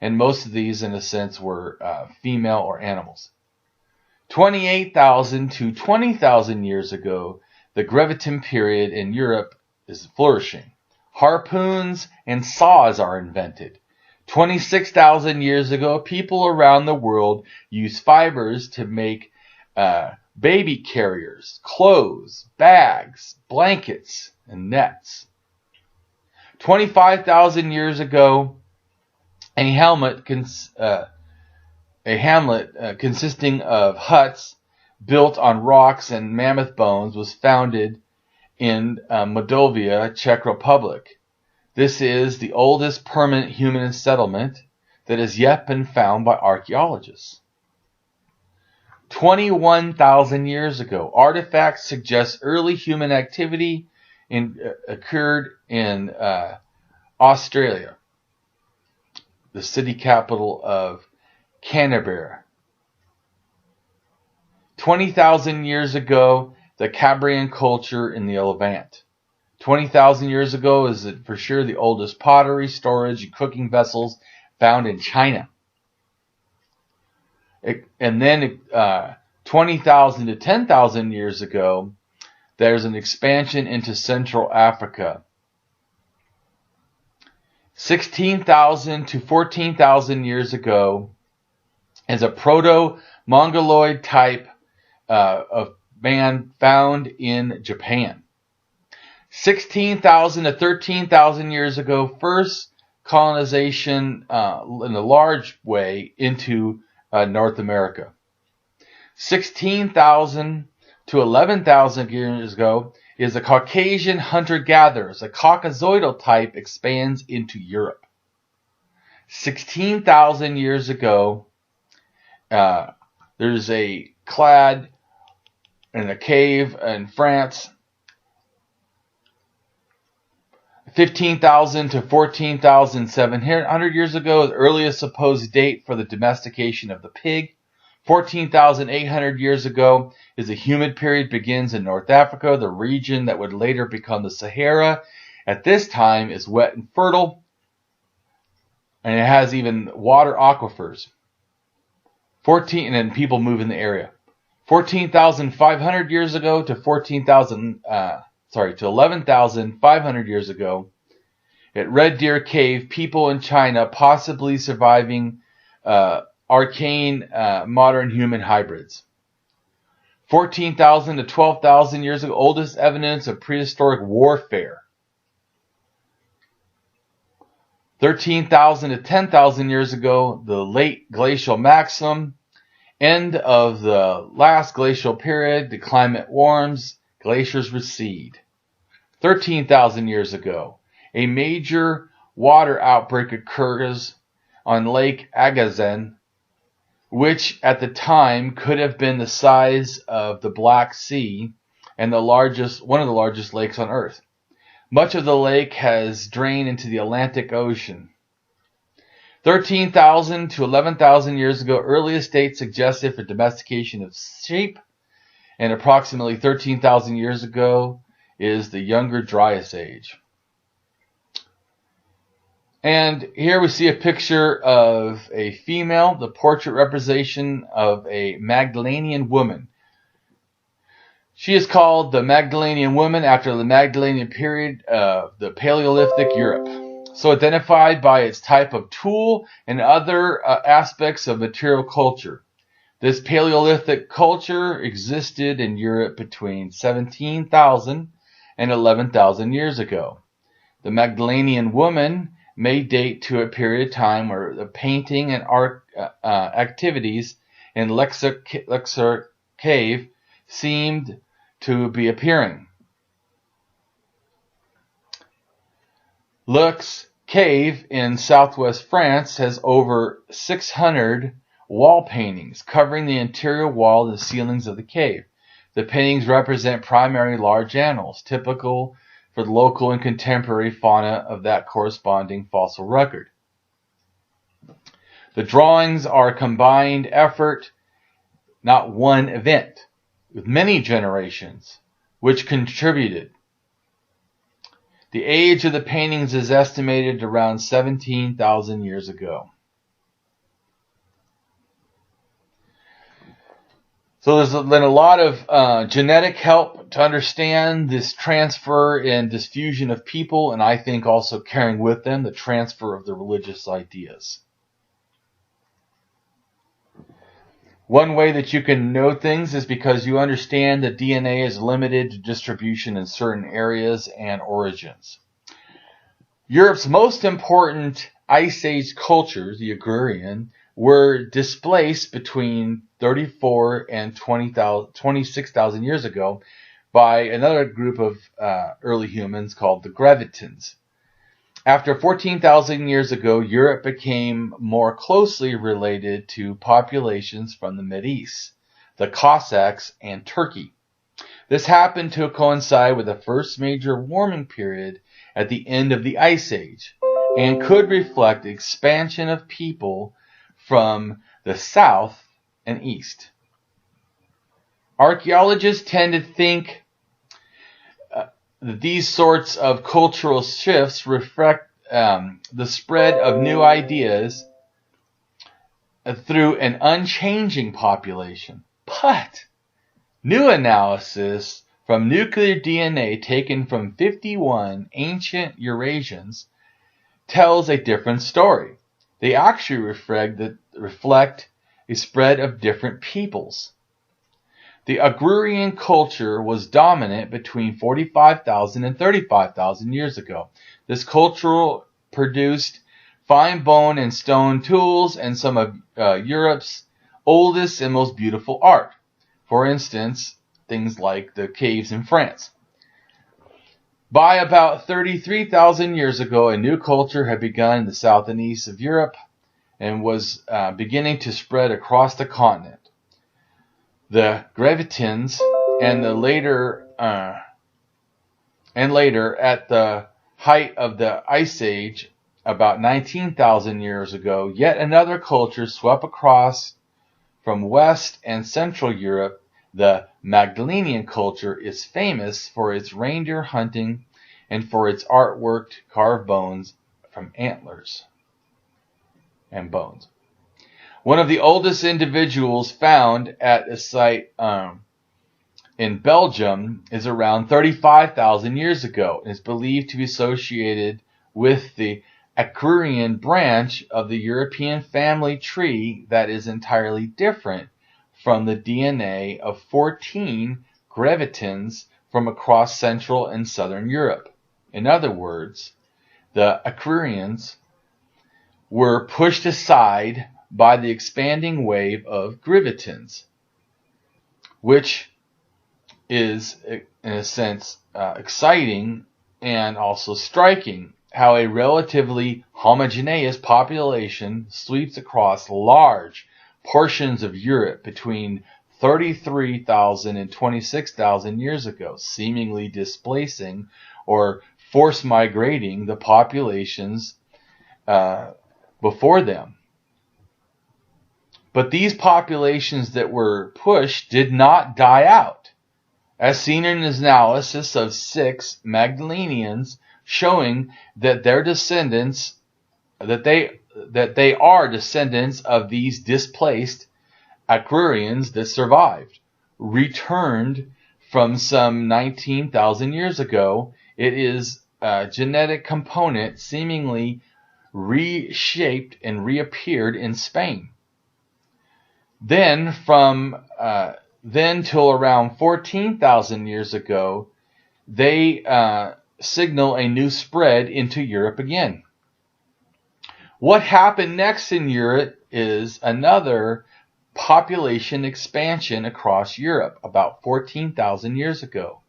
And most of these, in a sense, were female or animals. 28,000 to 20,000 years ago, the Gravettian period in Europe is flourishing. Harpoons and saws are invented. 26,000 years ago, people around the world used fibers to make baby carriers, clothes, bags, blankets, and nets. 25,000 years ago, a hamlet consisting of huts built on rocks and mammoth bones was founded in Moldova, Czech Republic. This is the oldest permanent humanist settlement that has yet been found by archaeologists. 21,000 years ago. Artifacts suggest early human activity occurred in Australia, the city capital of Canberra. 20,000 years ago, the Cambrian culture in the Levant. 20,000 years ago is for sure the oldest pottery, storage, and cooking vessels found in China. And then 20,000 to 10,000 years ago, there's an expansion into Central Africa. 16,000 to 14,000 years ago is a proto-Mongoloid type of man found in Japan. 16,000 to 13,000 years ago, first colonization in a large way into North America. 16,000 to 11,000 years ago is a Caucasian hunter-gatherers. A Caucasoidal type expands into Europe. 16,000 years ago, there's a clad in a cave in France. 15,000 to 14,700 years ago, the earliest supposed date for the domestication of the pig. 14,800 years ago is a humid period, begins in North Africa, the region that would later become the Sahara. At this time is wet and fertile, and it has even water aquifers. And then people move in the area. 14,500 years ago to 11,500 years ago, at Red Deer Cave, people in China possibly surviving arcane modern human hybrids. 14,000 to 12,000 years ago, oldest evidence of prehistoric warfare. 13,000 to 10,000 years ago, the late glacial maximum, end of the last glacial period, the climate warms, glaciers recede. 13,000 years ago, a major water outbreak occurs on Lake Agassiz, which at the time could have been the size of the Black Sea and one of the largest lakes on Earth. Much of the lake has drained into the Atlantic Ocean. 13,000 to 11,000 years ago, earliest date suggested for domestication of sheep, and approximately 13,000 years ago is the Younger Dryas Age. And here we see a picture of a female, the portrait representation of a Magdalenian woman. She is called the Magdalenian woman after the Magdalenian period of the Paleolithic Europe, so identified by its type of tool and other aspects of material culture. This Paleolithic culture existed in Europe between 17,000 and 11,000 years ago. The Magdalenian woman may date to a period of time where the painting and art activities in Luxor Cave seemed to be appearing. Lux Cave in southwest France has over 600 wall paintings covering the interior wall and the ceilings of the cave. The paintings represent primarily large animals, typical for the local and contemporary fauna of that corresponding fossil record. The drawings are a combined effort, not one event, with many generations, which contributed. The age of the paintings is estimated around 17,000 years ago. So there's been a lot of genetic help to understand this transfer and diffusion of people, and I think also carrying with them the transfer of the religious ideas. One way that you can know things is because you understand that DNA is limited to distribution in certain areas and origins. Europe's most important Ice Age cultures, the Agrarian, were displaced between 34 and 26,000 years ago by another group of early humans called the Gravettians. After 14,000 years ago, Europe became more closely related to populations from the Mideast, the Cossacks, and Turkey. This happened to coincide with the first major warming period at the end of the Ice Age, and could reflect the expansion of people from the south and east. Archaeologists tend to think that these sorts of cultural shifts reflect the spread of new ideas through an unchanging population. But new analysis from nuclear DNA taken from 51 ancient Eurasians tells a different story. They actually reflect a spread of different peoples. The agrarian culture was dominant between 45,000 and 35,000 years ago. This culture produced fine bone and stone tools and some of Europe's oldest and most beautiful art. For instance, things like the caves in France. By about 33,000 years ago, a new culture had begun in the south and east of Europe and was beginning to spread across the continent. The Gravettians and later at the height of the Ice Age, about 19,000 years ago, yet another culture swept across from West and Central Europe. The Magdalenian culture is famous for its reindeer hunting and for its artwork to carve bones from antlers and bones. One of the oldest individuals found at a site in Belgium is around 35,000 years ago and is believed to be associated with the Aquarian branch of the European family tree that is entirely different from the DNA of 14 Gravettians from across Central and Southern Europe. In other words, the Aquarians were pushed aside by the expanding wave of Gravettians, which is, in a sense, exciting and also striking, how a relatively homogeneous population sweeps across large portions of Europe between 33,000 and 26,000 years ago, seemingly displacing or force migrating the populations before them. But these populations that were pushed did not die out, as seen in his analysis of 6 Magdalenians, showing that their descendants, that they are descendants of these displaced Aquarians that survived, returned from some 19,000 years ago. It is a genetic component seemingly reshaped and reappeared in Spain. Then till around 14,000 years ago, they signal a new spread into Europe again. What happened next in Europe is another population expansion across Europe about 14,000 years ago.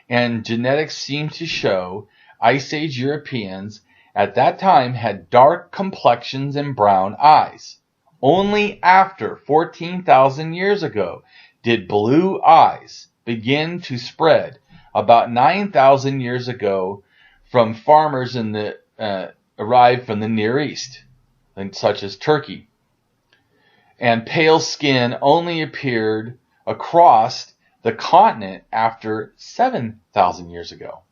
And genetics seem to show Ice Age Europeans at that time had dark complexions and brown eyes. Only after 14,000 years ago did blue eyes begin to spread about 9,000 years ago from farmers arrived from the Near East, such as Turkey. And pale skin only appeared across the continent after 7,000 years ago.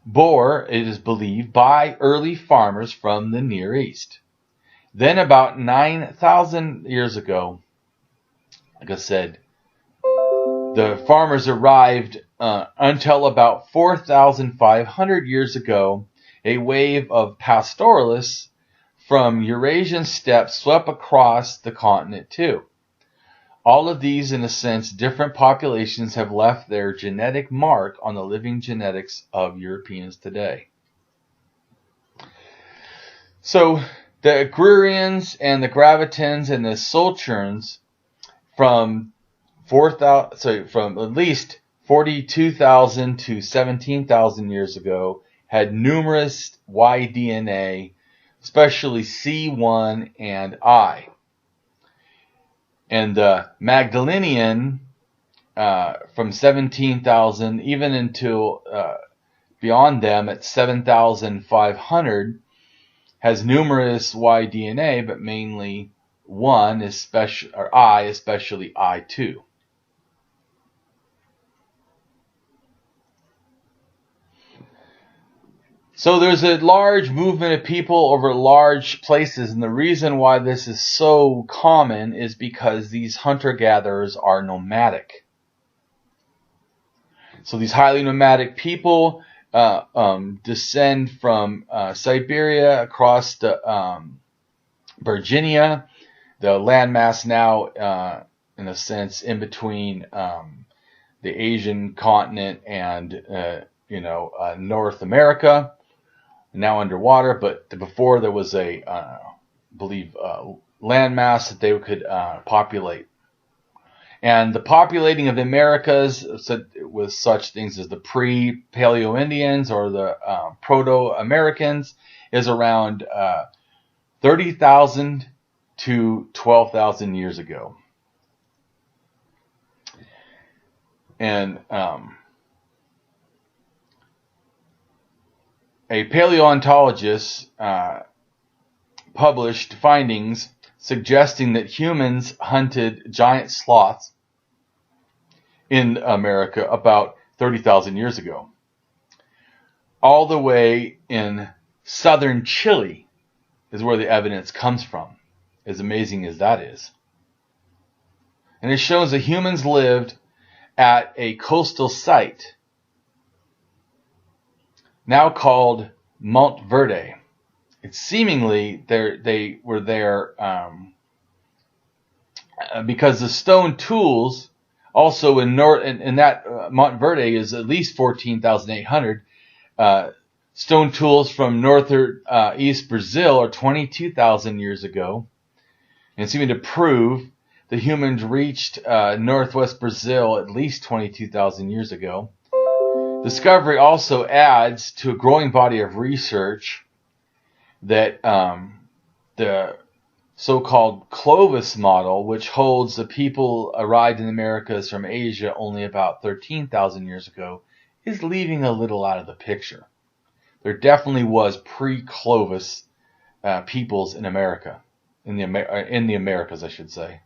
Bore, it is believed, by early farmers from the Near East. Then about 9,000 years ago, like I said, the farmers arrived until about 4,500 years ago, a wave of pastoralists from Eurasian steppes swept across the continent too. All of these, in a sense, different populations have left their genetic mark on the living genetics of Europeans today. So the Agrarians and the Gravettians and the Sulcherns from at least 42,000 to 17,000 years ago had numerous Y DNA, especially C1 and I. And the Magdalenian from 17,000 even until beyond them at 7,500 has numerous Y DNA, but mainly one, especially I2. So there's a large movement of people over large places, and the reason why this is so common is because these hunter-gatherers are nomadic. So these highly nomadic people descend from Siberia across to Virginia, the landmass now, in a sense, in between the Asian continent and North America, now underwater. But before there was a, landmass that they could populate. And the populating of the Americas with such things as the pre-Paleo-Indians or the Proto-Americans is around 30,000 to 12,000 years ago. And a paleontologist published findings suggesting that humans hunted giant sloths in America about 30,000 years ago. All the way in southern Chile is where the evidence comes from, as amazing as that is. And it shows that humans lived at a coastal site now called Mount Verde. It's seemingly they were there because the stone tools also in that Mount Verde is at least 14,800. Stone tools from northern East Brazil are 22,000 years ago, and seeming to prove that humans reached northwest Brazil at least 22,000 years ago. Discovery also adds to a growing body of research that the so-called Clovis model, which holds the people arrived in the Americas from Asia only about 13,000 years ago, is leaving a little out of the picture. There definitely was pre-Clovis peoples in America, in the Americas, I should say.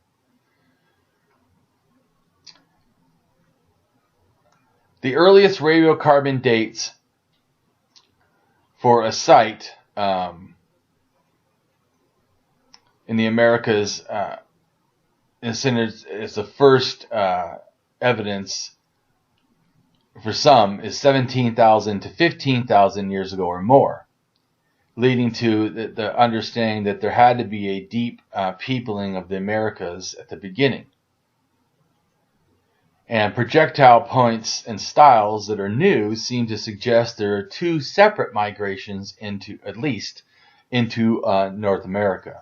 The earliest radiocarbon dates for a site in the Americas is the first evidence for some is 17,000 to 15,000 years ago or more, leading to the understanding that there had to be a deep peopling of the Americas at the beginning. And projectile points and styles that are new seem to suggest there are two separate migrations into North America.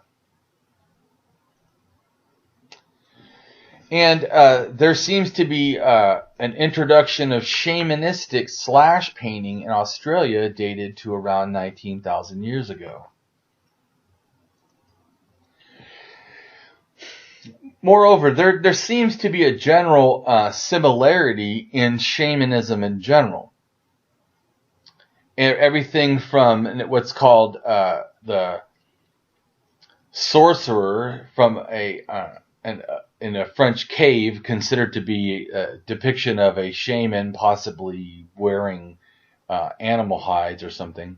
And there seems to be an introduction of shamanistic slash painting in Australia dated to around 19,000 years ago. Moreover, there seems to be a general similarity in shamanism in general. Everything from what's called the sorcerer from in a French cave, considered to be a depiction of a shaman possibly wearing animal hides or something,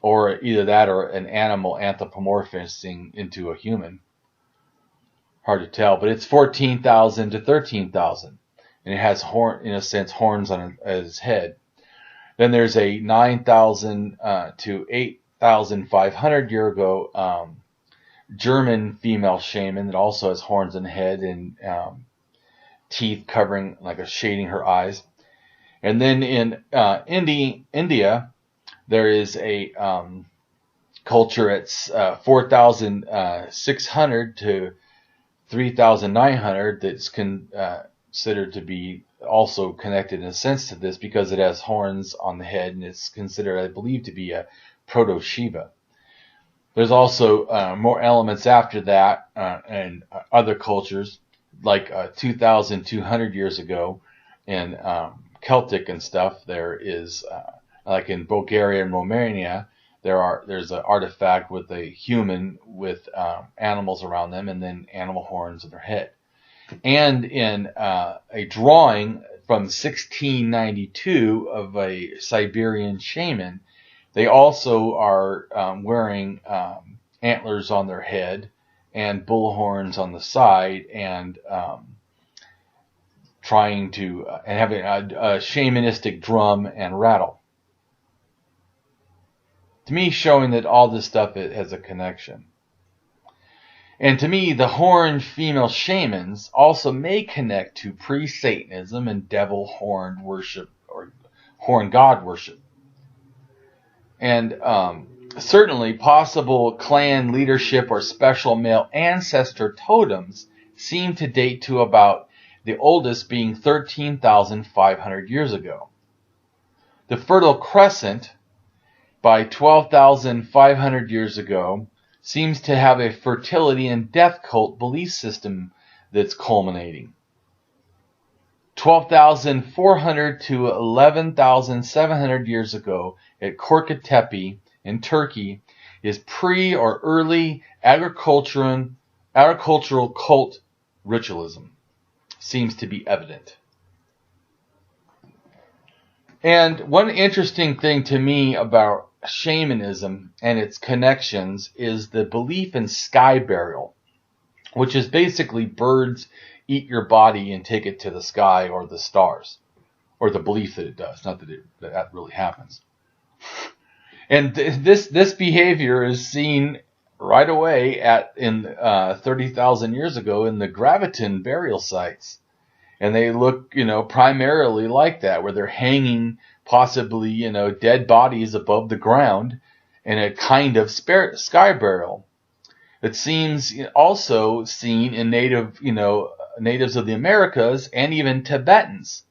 or either that or an animal anthropomorphizing into a human. Hard to tell, but it's 14,000 to 13,000, and it has horns on his head. Then there's a 9,000 to 8,500 year ago German female shaman that also has horns on the head and teeth covering, shading her eyes. And then in India, there is a culture at 4,600 to 3,900 that's considered to be also connected in a sense to this because it has horns on the head and it's considered, I believe, to be a proto-Shiva. There's also more elements after that and other cultures. like 2,200 years ago in Celtic and stuff, there is, like in Bulgaria and Romania, there's an artifact with a human with animals around them and then animal horns on their head. And in a drawing from 1692 of a Siberian shaman, they also are wearing antlers on their head and bull horns on the side, and trying to and having a shamanistic drum and rattle. To me, showing that all this stuff has a connection. And to me, the horned female shamans also may connect to pre-Satanism and devil horn worship or horn god worship. And certainly possible clan leadership or special male ancestor totems seem to date to about the oldest being 13,500 years ago. The Fertile Crescent, by 12,500 years ago, seems to have a fertility and death cult belief system that's culminating. 12,400 to 11,700 years ago at Korkutepe in Turkey is pre or early agricultural cult ritualism. Seems to be evident. And one interesting thing to me about shamanism and its connections is the belief in sky burial, which is basically birds eat your body and take it to the sky or the stars, or the belief that it does, not that that really happens. And this behavior is seen right away in 30,000 years ago in the Gravettian burial sites, and they look, primarily like that, where they're hanging possibly, dead bodies above the ground in a kind of sky burial. It seems also seen in natives of the Americas and even Tibetans.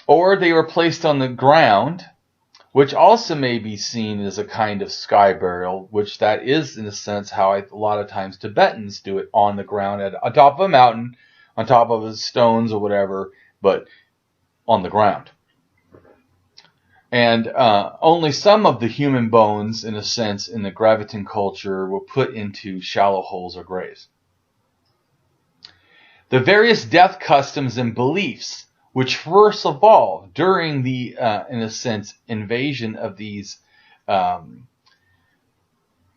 Or they were placed on the ground, which also may be seen as a kind of sky burial, which that is, in a sense, how a lot of times Tibetans do it, on the ground, on top of a mountain, on top of stones or whatever, but on the ground. And only some of the human bones, in a sense, in the Gravettian culture were put into shallow holes or graves. The various death customs and beliefs which first evolved during the, in a sense, invasion of these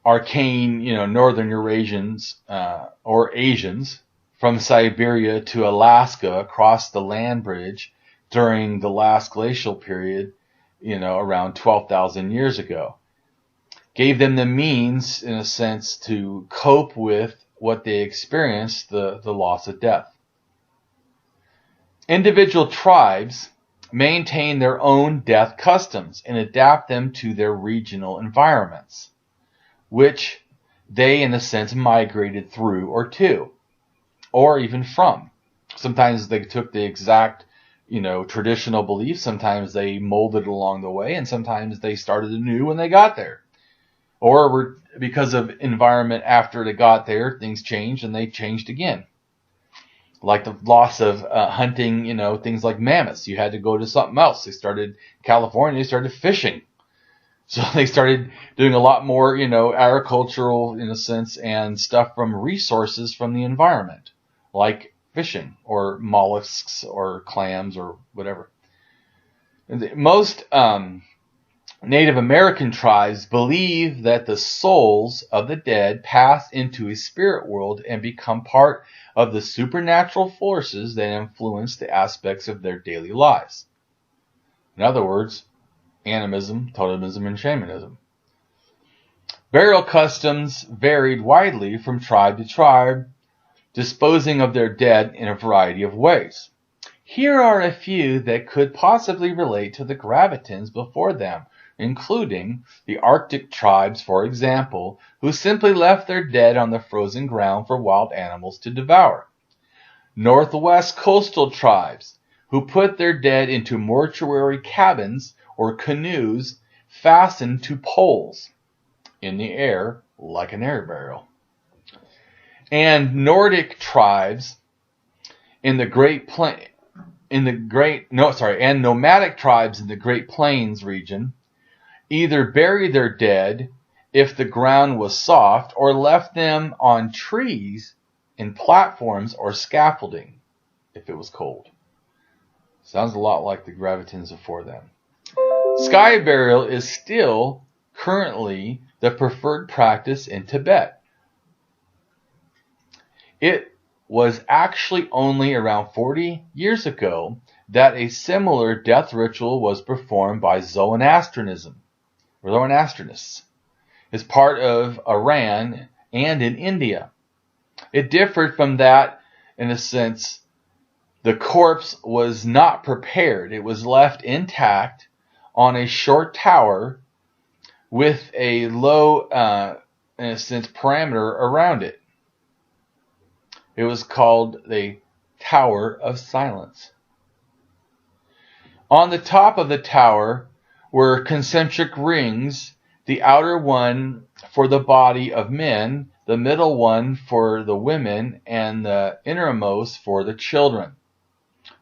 arcane, northern Eurasians or Asians from Siberia to Alaska across the land bridge during the last glacial period, around 12,000 years ago, gave them the means, in a sense, to cope with what they experienced, the loss of death. Individual tribes maintain their own death customs and adapt them to their regional environments, which they, in a sense, migrated through or to, or even from. Sometimes they took the exact, traditional beliefs. Sometimes they molded along the way, and sometimes they started anew when they got there. Or because of environment after they got there, things changed and they changed again. Like the loss of hunting, things like mammoths. You had to go to something else. California started fishing. So they started doing a lot more, agricultural, in a sense, and stuff from resources from the environment, like fishing or mollusks or clams or whatever. Most Native American tribes believe that the souls of the dead pass into a spirit world and become part of the supernatural forces that influence the aspects of their daily lives. In other words, animism, totemism, and shamanism. Burial customs varied widely from tribe to tribe, disposing of their dead in a variety of ways. Here are a few that could possibly relate to the Gravettians before them, including the Arctic tribes, for example, who simply left their dead on the frozen ground for wild animals to devour. Northwest coastal tribes, who put their dead into mortuary cabins or canoes fastened to poles in the air like an air burial. and Nordic tribes in the and nomadic tribes in the Great Plains region either buried their dead if the ground was soft or left them on trees in platforms or scaffolding if it was cold. Sounds a lot like the Gravettians before them. Sky burial is still currently the preferred practice in Tibet. It was actually only around 40 years ago that a similar death ritual was performed by Zoroastrianism, or Zoroastrianists, as part of Iran and in India. It differed from that in a sense. The corpse was not prepared. It was left intact on a short tower with a low, in a sense, parameter around it. It was called the Tower of Silence. On the top of the tower were concentric rings, the outer one for the body of men, the middle one for the women, and the innermost for the children.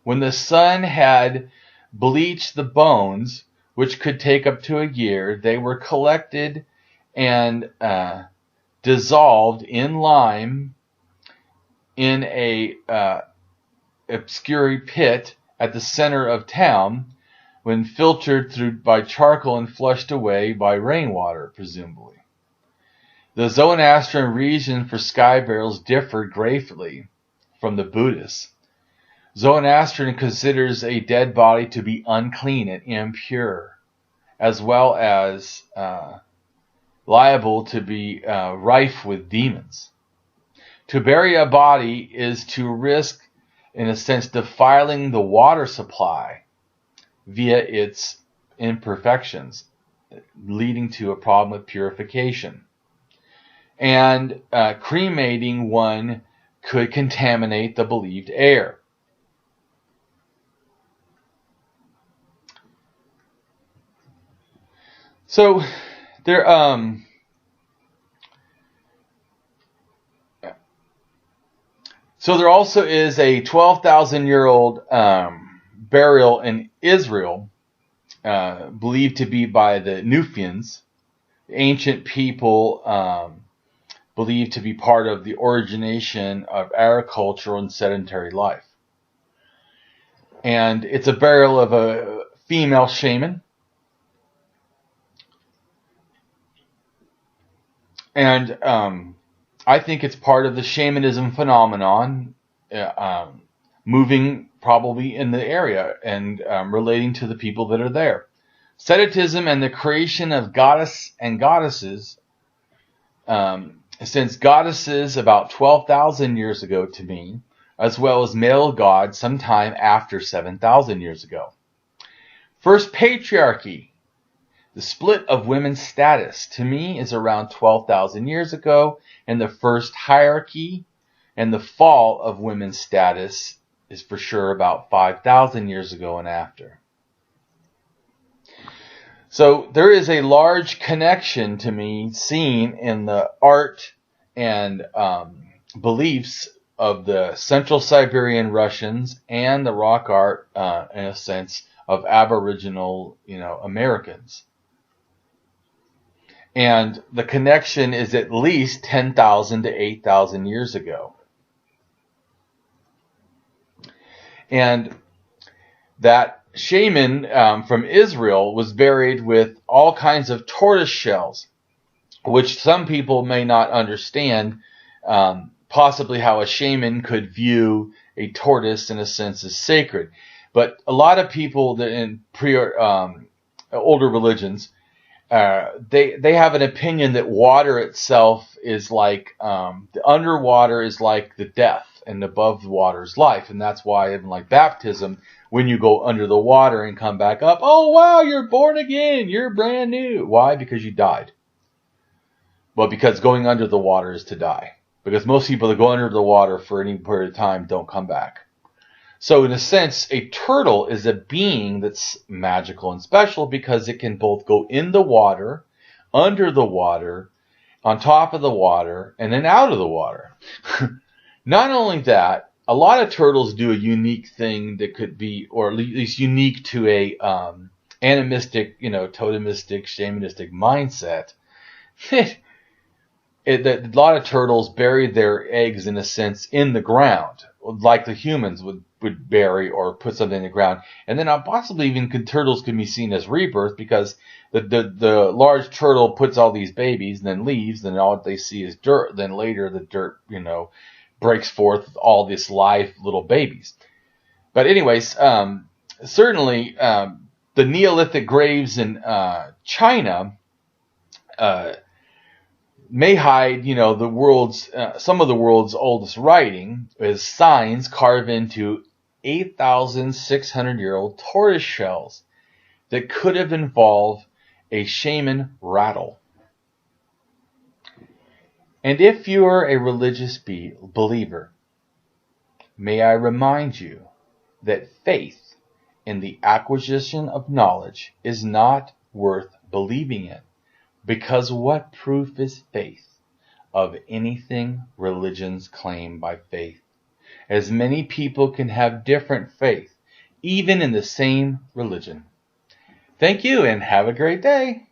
When the sun had bleached the bones, which could take up to a year, they were collected and dissolved in lime in a obscure pit at the center of town, when filtered through by charcoal and flushed away by rainwater, presumably. The Zoroastrian reason for sky burials differed greatly from the Buddhists. Zoroastrian considers a dead body to be unclean and impure, as well as liable to be rife with demons. To bury a body is to risk, in a sense, defiling the water supply via its imperfections, leading to a problem with purification. And cremating one could contaminate the believed air. So there also is a 12,000-year-old burial in Israel, believed to be by the Nufians, ancient people believed to be part of the origination of agricultural and sedentary life. And it's a burial of a female shaman. And I think it's part of the shamanism phenomenon, moving probably in the area and relating to the people that are there. Sedentism and the creation of goddess and goddesses, since goddesses about 12,000 years ago to me, as well as male gods sometime after 7,000 years ago. First patriarchy. The split of women's status, to me, is around 12,000 years ago, and the first hierarchy and the fall of women's status is for sure about 5,000 years ago and after. So there is a large connection to me seen in the art and beliefs of the Central Siberian Russians and the rock art, in a sense, of Aboriginal, Americans. And the connection is at least 10,000 to 8,000 years ago. And that shaman from Israel was buried with all kinds of tortoise shells, which some people may not understand, possibly how a shaman could view a tortoise in a sense as sacred. But a lot of people that in older religions, they have an opinion that water itself is like, the underwater is like the death and above the water is life. And that's why even like baptism, when you go under the water and come back up, oh wow, you're born again, you're brand new. Why? Because you died. Well, because going under the water is to die. Because most people that go under the water for any period of time don't come back. So in a sense, a turtle is a being that's magical and special because it can both go in the water, under the water, on top of the water, and then out of the water. Not only that, a lot of turtles do a unique thing that could be, or at least unique to a animistic, totemistic, shamanistic mindset. A lot of turtles bury their eggs, in a sense, in the ground, like the humans would bury or put something in the ground. And then possibly even turtles could be seen as rebirth, because the large turtle puts all these babies and then leaves, and all they see is dirt. Then later the dirt, breaks forth all these live little babies. But anyways, certainly the Neolithic graves in China may hide, the world's some of the world's oldest writing, as signs carved into 8,600-year-old tortoise shells that could have involved a shaman rattle. And if you are a religious believer, may I remind you that faith in the acquisition of knowledge is not worth believing in, because what proof is faith of anything religions claim by faith? As many people can have different faith, even in the same religion. Thank you, and have a great day.